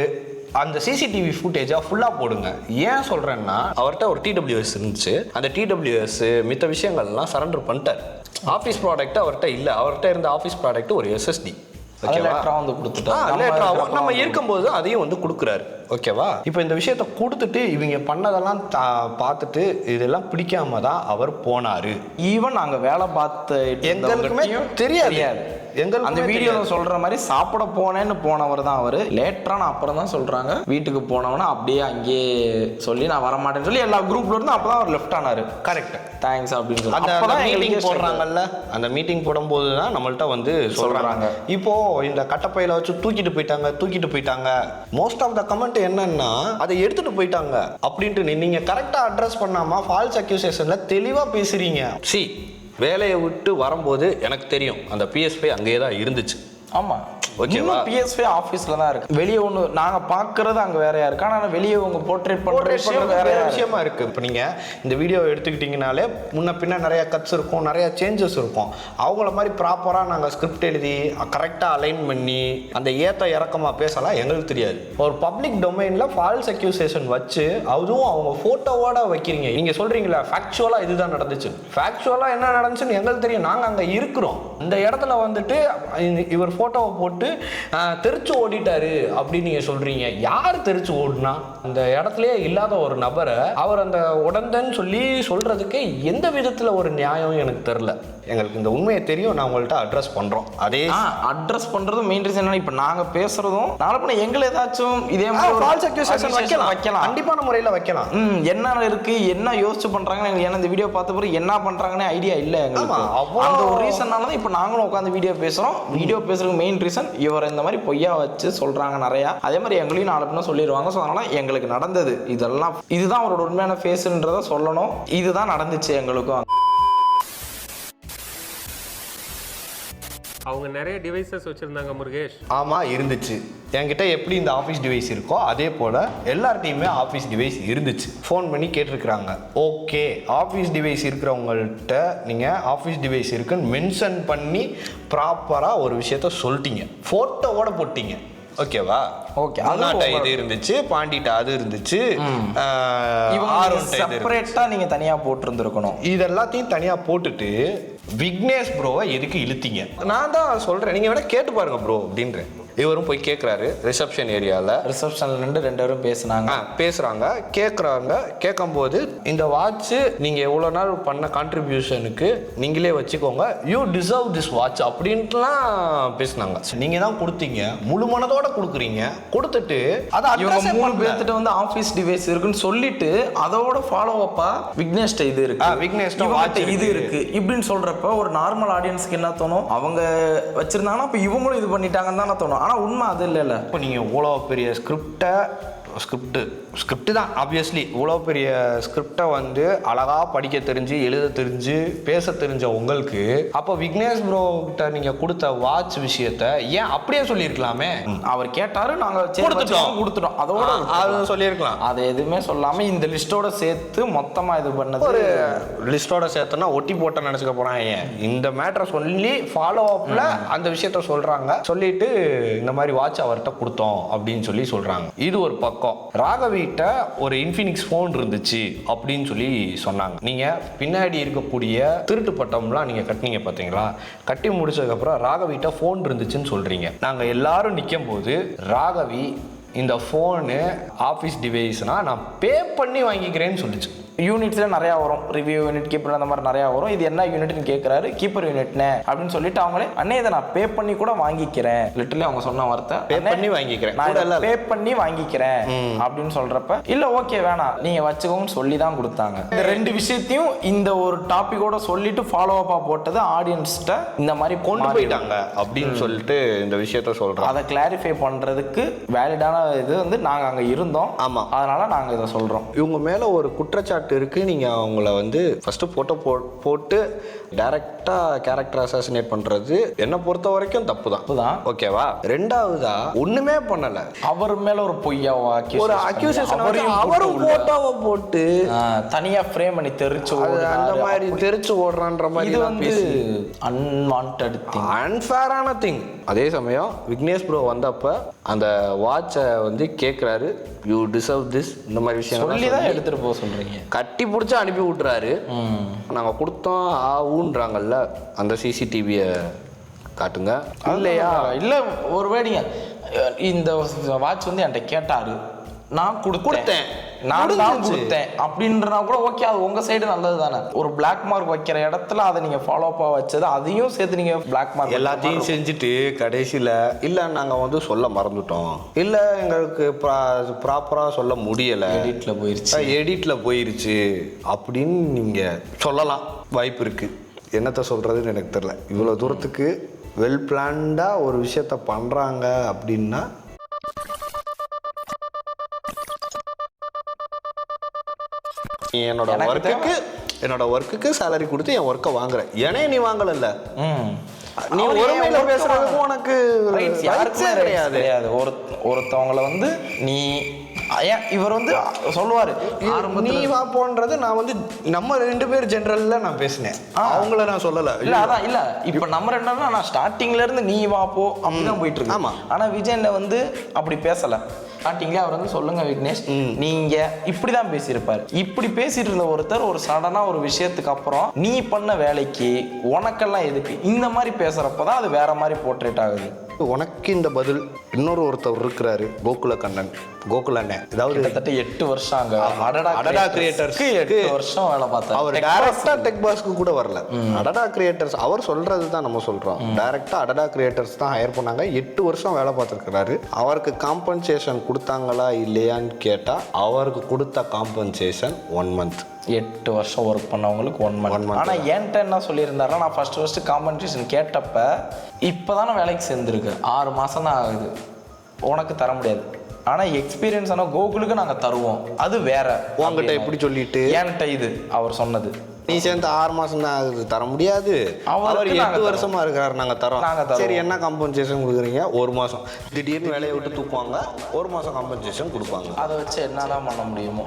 அந்த சிசிடிவி ஃபுட்டேஜை ஃபுல்லாக போடுங்க. ஏன் சொல்கிறேன்னா அவர்கிட்ட ஒரு டிடபிள்யூஎஸ் இருந்துச்சு. அந்த டிடபிள்யூஎஸ் மித்த விஷயங்கள்லாம் சரண்டர் பண்ணிட்டார். ஆஃபீஸ் ப்ராடக்ட் அவர்கிட்ட இல்லை. அவர்கிட்ட இருந்த ஆஃபீஸ் ப்ராடக்ட் ஒரு எஸ்எஸ்டி. வந்து கொடுத்துட்டாங்க. நம்ம இருக்கும்போது அதையும் வந்து கொடுக்குறாரு. ஓகேவா? இப்போ இந்த விஷயத்த கொடுத்துட்டு இவங்க பண்ணதெல்லாம் பார்த்துட்டு இதெல்லாம் பிடிக்காம தான் அவர் போனாரு. ஈவன் நாங்கள் வேலை பார்த்த எங்களுக்குமே தெரியாது. எங்களுக்கு அந்த வீடியோவில் சொல்கிற மாதிரி சாப்பிட போனேன்னு போனவர் தான் அவர். லேட்டரான அப்புறம் தான் சொல்கிறாங்க வீட்டுக்கு போனவனா அப்படியே அங்கேயே சொல்லி நான் வரமாட்டேன்னு சொல்லி எல்லா குரூப்ல இருந்து அப்போ தான் அவர் லெஃப்ட் ஆனார். கரெக்ட், தேங்க்ஸ் அப்படின்னு சொல்லி அந்த மீட்டிங் போடுறாங்கல்ல, அந்த மீட்டிங் போடும்போது தான் நம்மள்ட்ட வந்து சொல்கிறாங்க இப்போ இந்த கட்டப்பையில வச்சு தூக்கிட்டு போயிட்டாங்க. மோஸ்ட் ஆஃப் த கமெண்ட் என்னன்னா அதை எடுத்துட்டு போயிட்டாங்க அப்படின்ட்டு நீங்க கரெக்டா அட்ரஸ் பண்ணாம ஃபால்ஸ் அக்யூசேஷன்ல தெளிவா பேசுறீங்க. வேலையை விட்டு வரும்போது எனக்கு தெரியும் அந்த பிஎஸ்பி அங்கேயே தான் இருந்துச்சு. ஆமாம், ஓகேவா? பிஎஸ்பி ஆஃபீஸில் தான் இருக்கு. வெளியே ஒன்று நாங்கள் பார்க்குறது அங்கே வேறையா இருக்கு. ஆனால் வெளியே உங்க போர்ட்ரேட் பண்ணுற விஷயம் வேற விஷயமா இருக்கு. இப்போ நீங்கள் இந்த வீடியோ எடுத்துக்கிட்டிங்கனாலே முன்ன பின்ன நிறைய கட்ஸ் இருக்கும், நிறைய சேஞ்சஸ் இருக்கும். அவங்கள மாதிரி ப்ராப்பராக நாங்கள் ஸ்கிரிப்ட் எழுதி கரெக்டாக அலைன் பண்ணி அந்த ஏற்ற இறக்கமாக பேசலாம் எங்களுக்கு தெரியாது. ஒரு பப்ளிக் டொமைனில் ஃபால்ஸ் அக்யூசேஷன் வச்சு அதுவும் அவங்க ஃபோட்டோவோட வைக்கிறீங்க. நீங்கள் சொல்கிறீங்களா ஃபேக்சுவலாக இதுதான் நடந்துச்சு. ஃபேக்சுவலாக என்ன நடந்துச்சுன்னு எங்களுக்கு தெரியும். நாங்கள் அங்கே இருக்கிறோம். இந்த இடத்துல வந்துட்டு இவர் ஃபோட்டோவை போட்டு தெரிச்சு ஓடிட்டாரு அப்படின்னு நீங்க சொல்றீங்க. யார் தெரிச்சு ஓடுனா? அந்த இடத்துலயே இல்லாத ஒரு நபரை அவர் அந்த உடந்தன்னு சொல்லி சொல்றதுக்கு எந்த விதத்துல ஒரு நியாயம் எனக்கு தெரியல. எங்களுக்கு இந்த உண்மையை தெரியும், நான் உங்கள்கிட்ட அட்ரஸ் பண்றோம். அதே அட்ரஸ் பண்றது மெயின் ரீசன் என்ன, இப்போ நாங்க பேசுறதும் நாளை எங்களை ஏதாச்சும் இதே மாதிரி ஃபால்ஸ் அக்யூசேஷன் வைக்கலாம், கண்டிப்பான முறையில் வைக்கலாம். என்ன இருக்கு, என்ன யோசிச்சு பண்றாங்கன்னு ஏன்னா இந்த வீடியோ பார்த்த பிறகு என்ன பண்றாங்கன்னு ஐடியா இல்லை எங்களுக்கு. அந்த ஒரு ரீசன்னால தான் இப்போ நாங்களும் உட்காந்து வீடியோ பேசுறோம். வீடியோ பேசுறதுக்கு மெயின் ரீசன் இவர் இந்த மாதிரி பொய்யா வச்சு சொல்றாங்க நிறையா. அதே மாதிரி எங்களையும் நாலு பேரும் சொல்லிடுவாங்க. ஸோ அதனால எங்களுக்கு நடந்தது இதெல்லாம், இதுதான் அவரோட உண்மையான ஃபேஸ்ன்றதை சொல்லணும். இதுதான் நடந்துச்சு எங்களுக்கும். அவங்க நிறைய டிவைசஸ் வச்சிருந்தாங்க முருகேஷ். ஆமாம், இருந்துச்சு. என்கிட்ட எப்படி இந்த ஆஃபீஸ் டிவைஸ் இருக்கோ அதே போல் எல்லார்ட்டையுமே ஆஃபீஸ் டிவைஸ் இருந்துச்சு. ஃபோன் பண்ணி கேட்டிருக்கிறாங்க. ஓகே, ஆஃபீஸ் டிவைஸ் இருக்கிறவங்கள்ட்ட நீங்கள் ஆஃபீஸ் டிவைஸ் இருக்குன்னு மென்ஷன் பண்ணி ப்ராப்பராக ஒரு விஷயத்த சொல்லிட்டீங்க, ஃபோட்டோவோட போட்டீங்க. ஓகேவா? ஓகே, அண்ணாட்ட இது இருந்துச்சு, பாண்டிட்ட அது இருந்துச்சு, செப்பரேட்டா நீங்க தனியா போட்டுருந்துருக்கணும். இதெல்லாத்தையும் தனியா போட்டுட்டு விக்னேஷ் ப்ரோவை எதுக்கு இழுத்தீங்க? நான் தான் சொல்றேன், நீங்க வேணா கேட்டு பாருங்க ப்ரோ அப்படின்றேன். இவரும் போய் கேட்குறாரு ரிசப்ஷன் ஏரியாவில். ரிசப்ஷன்ல ரெண்டு பேரும் பேசுகிறாங்க, கேட்கும்போது இந்த வாட்ச் நீங்கள் எவ்வளோ நாள் பண்ண கான்ட்ரிபியூஷனுக்கு நீங்களே வச்சுக்கோங்க, யூ டிசர்வ் திஸ் வாட்ச் அப்படின்ட்டுலாம் பேசினாங்க. நீங்கள் தான் கொடுத்தீங்க, முழு மனதோட கொடுக்குறீங்க, கொடுத்துட்டு அதை இவங்க 3 பேர்த்திட்ட வந்து ஆஃபீஸ் டிவைஸ் இருக்குன்னு சொல்லிட்டு அதோட ஃபாலோ அப்பா விக்னேஷ்ட இது இருக்கு, விக்னேஷ்ட வாட்ச் இது இருக்கு இப்படின்னு சொல்றப்ப ஒரு நார்மல் ஆடியன்ஸ்க்கு என்ன தோணும், அவங்க வச்சிருந்தாங்கன்னா இப்போ இவங்களும் இது பண்ணிட்டாங்கன்னு தானே தோணும். ஆனால் உண்மை அது இல்லைல்ல. இப்போ நீங்கள் இவ்வளோ பெரிய ஸ்கிரிப்ட் தான் ஆப்வியஸ்லி இவ்வளோ பெரிய ஸ்கிரிப்டை வந்து அழகாக படிக்க தெரிஞ்சு, எழுத தெரிஞ்சு, பேச தெரிஞ்ச உங்களுக்கு அப்போ விக்னேஷ் ப்ரோ கிட்ட நீங்கள் கொடுத்த வாட்ச் விஷயத்த ஏன் அப்படியே சொல்லியிருக்கலாமே? அவர் கேட்டாரு, நாங்கள் கொடுத்துட்டோம், அதோட அது சொல்லியிருக்கலாம். அதை எதுவுமே சொல்லாமல் இந்த லிஸ்ட்டோட சேர்த்து மொத்தமாக இது பண்ணது. ஒரு லிஸ்ட்டோட சேர்த்தோன்னா ஒட்டி போட்ட நினச்சிக்க போகிறாங்க. இந்த மேட்டரை சொல்லி ஃபாலோ அப்பில் அந்த விஷயத்த சொல்கிறாங்க, சொல்லிட்டு இந்த மாதிரி வாட்ச் அவர்கிட்ட கொடுத்தோம் அப்படின்னு சொல்கிறாங்க. இது ஒரு பக்கம். ராகவிட்ட ஒரு இன்ஃபினிக்ஸ் ஃபோன் இருந்துச்சு அப்படின்னு சொன்னாங்க. நீங்கள் பின்னாடி இருக்கக்கூடிய திருட்டு பட்டம்லாம் நீங்கள் கட்டினீங்க பார்த்தீங்களா, கட்டி முடிச்சதுக்கப்புறம் ராகவிட்ட ஃபோன் இருந்துச்சுன்னு சொல்கிறீங்க. நாங்கள் எல்லாரும் நிற்கும் போது ராகவி இந்த ஃபோனு ஆஃபீஸ் டிவைஸ்னால் நான் பே பண்ணி வாங்கிக்கிறேன்னு சொல்லிச்சு. யூனிட்ஸில் நிறையா வரும், ரிவ்யூ யூனிட், கீப்பர், அந்த மாதிரி நிறையா வரும். இது என்ன யூனிட்னு கேட்குறாரு, கீப்பர் யூனிட்னே அப்படின்னு சொல்லிட்டு அவங்களே அண்ணே இதை நான் பே பண்ணி கூட வாங்கிக்கிறேன், லிட்டரலி அவங்க சொன்ன வார்த்தை பே பண்ணி வாங்கிக்கிறேன், நான் பே பண்ணி வாங்கிக்கிறேன் அப்படின்னு சொல்கிறப்ப இல்லை ஓகே வேணாம் நீங்கள் வச்சுக்கோங்கன்னு சொல்லி தான் கொடுத்தாங்க. இந்த 2 விஷயத்தையும் இந்த ஒரு டாப்பிக்கோட சொல்லிட்டு ஃபாலோ அப்பாக போட்டது ஆடியன்ஸ்கிட்ட இந்த மாதிரி கொண்டு போயிட்டாங்க அப்படின்னு சொல்லிட்டு இந்த விஷயத்த சொல்கிறோம். அதை கிளாரிஃபை பண்ணுறதுக்கு வேலிடான இது வந்து நாங்கள் அங்கே இருந்தோம். ஆமாம், அதனால் நாங்கள் இதை சொல்கிறோம். இவங்க மேலே ஒரு குற்றச்சாட்டு இருக்குது. நீங்கள் அவங்கள வந்து ஃபஸ்ட்டு போட்டு டைரக்டாக கேரக்டர் அசாசினேட் பண்ணுறது என்னை பொறுத்த வரைக்கும் தப்பு தான். ஓகேவா? ரெண்டாவதா ஒன்றுமே பண்ணலை, அவர் மேலே ஒரு பொய்யாவா ஒரு அக்யூசேஷன், அவரும் ஃபோட்டோவை போட்டு தனியாக ஃப்ரேம் பண்ணி தெரிச்சு அந்த மாதிரி தெரிச்சு ஓடுறான்ற மாதிரி இது வந்து அன்வான்டட் திங், அன்ஃபேரான திங். அதே சமயம் விக்னேஷ் ப்ரோ வந்தப்போ அந்த வாட்சை வந்து கேட்குறாரு, யூ டிசர்வ் திஸ், இந்த மாதிரி விஷயம் சொல்லி தான் எடுத்துகிட்டு போக சொல்கிறீங்க. கட்டி பிடிச்சி அனுப்பி விட்டுறாரு. நாங்கள் கொடுத்தோம் ஊன்றாங்கல்ல, அந்த சிசிடிவியை காட்டுங்க. இல்லையா? இல்லை ஒரு வேடிங்க, இந்த வாட்ச் வந்து என்கிட்ட கேட்டாரு, நான் கொடுத்தேன், நான் தான் கொடுத்தேன் அப்படின்றனா கூட ஓகே, அது உங்கள் சைடு நல்லது தானே. ஒரு பிளாக் மார்க் வைக்கிற இடத்துல அதை நீங்கள் ஃபாலோ அப்பாக வச்சது, அதையும் சேர்த்து நீங்கள் பிளாக் மார்க் எல்லாத்தையும் செஞ்சுட்டு கடைசியில் இல்லை நாங்கள் வந்து சொல்ல மறந்துட்டோம், இல்லை எங்களுக்கு ப்ராப்பராக சொல்ல முடியலை, எடிட்டில் போயிருச்சு அப்படின்னு நீங்கள் சொல்லலாம், வாய்ப்பு இருக்குது. என்னத்தை சொல்கிறதுன்னு எனக்கு தெரியல. இவ்வளோ தூரத்துக்கு வெல் பிளான்டாக ஒரு விஷயத்த பண்ணுறாங்க அப்படின்னா என்னோட ஒர்க்குக்கு சேலரி கொடுத்து என் ஒர்க்கை வாங்குறேன், ஏன்னா நீ வாங்கல, நீ ஒருமையில பேசுறதுக்கு உனக்கு யாருக்குமே கிடையாது. ஒருத்தவங்களை வந்து நீ இவர் வந்து சொல்லுவாரு நீ வா போன்றது, நான் வந்து நம்ம 2 பேர் ஜெனரல்ல நான் பேசினேன், அவங்கள நான் சொல்லல. இல்ல அதான் இல்ல, இப்ப நம்ம 2 பேரும் நான் ஸ்டார்டிங்ல இருந்து நீ வா போ அப்படிதான் போயிட்டு இருக்கு. ஆமா, ஆனா விஜயன்ல வந்து அப்படி பேசல. ஸ்டார்டிங்ல அவர் வந்து சொல்லுங்க விக்னேஷ், நீங்க இப்படிதான் பேசியிருப்பாரு. இப்படி பேசிட்டு இருந்த ஒருத்தர் ஒரு சடனா ஒரு விஷயத்துக்கு அப்புறம் நீ பண்ண வேலைக்கு உனக்கெல்லாம் எதுக்கு இந்த மாதிரி பேசுறப்பதான் அது வேற மாதிரி போர்ட்ரேட் ஆகுது. உனக்கு இந்த பதில் ஒருத்தர் இருக்கிறாரு, கோகுல கண்ணன், கோகுல அண்ணன், அதாவது கிட்டத்தட்ட 8 வருஷம் அடடா கிரியேட்டர்ஸ்க்கு 8 வருஷம் வேலை பார்த்தாரு. அவர் டைரக்டா டெக் பாஸ்க்கு கூட வரல, அடடா கிரியேட்டர்ஸ் அவர் சொல்றது தான் நம்ம சொல்றோம். டைரக்டா அடடா கிரியேட்டர்ஸ் தான் ஹையர் பண்ணாங்க. 8 வருஷம் வேலை பார்த்துருக்கிறாரு. அவருக்கு காம்பன்சேஷன் கொடுத்தாங்களா இல்லையான்னு கேட்டா அவருக்கு கொடுத்த காம்பன்சேஷன் 1 மந்த். 8 வருஷம் ஒர்க் பண்ணவங்களுக்கு 1 மந்த். ஆனால் என்கிட்ட என்ன சொல்லியிருந்தாருன்னா, நான் ஃபர்ஸ்ட் காம்பன்சேஷன் கேட்டப்ப இப்போதானே வேலைக்கு சேர்ந்துருக்கு, 6 மாதம் தான் ஆகுது, உனக்கு தர முடியாது, ஆனால் எக்ஸ்பீரியன்ஸ் ஆனால் கோகுலுக்கு நாங்கள் தருவோம், அது வேற. உங்ககிட்ட எப்படி சொல்லிட்டு என்கிட்ட இது அவர் சொன்னது, நீ சேர்ந்து 6 மாதம் தான் ஆகுது, தர முடியாது, அவர் 8 வருஷமா இருக்கிறாரு, நாங்கள் தரோம். சரி, என்ன காம்பன்சேஷன் கொடுக்குறீங்க? 1 மாதம். திடீர்னு வேலையை விட்டு தூக்குவாங்க, 1 மாதம் காம்பன்சேஷன் கொடுப்பாங்க. அதை வச்சு என்னதான் பண்ண முடியுமோ.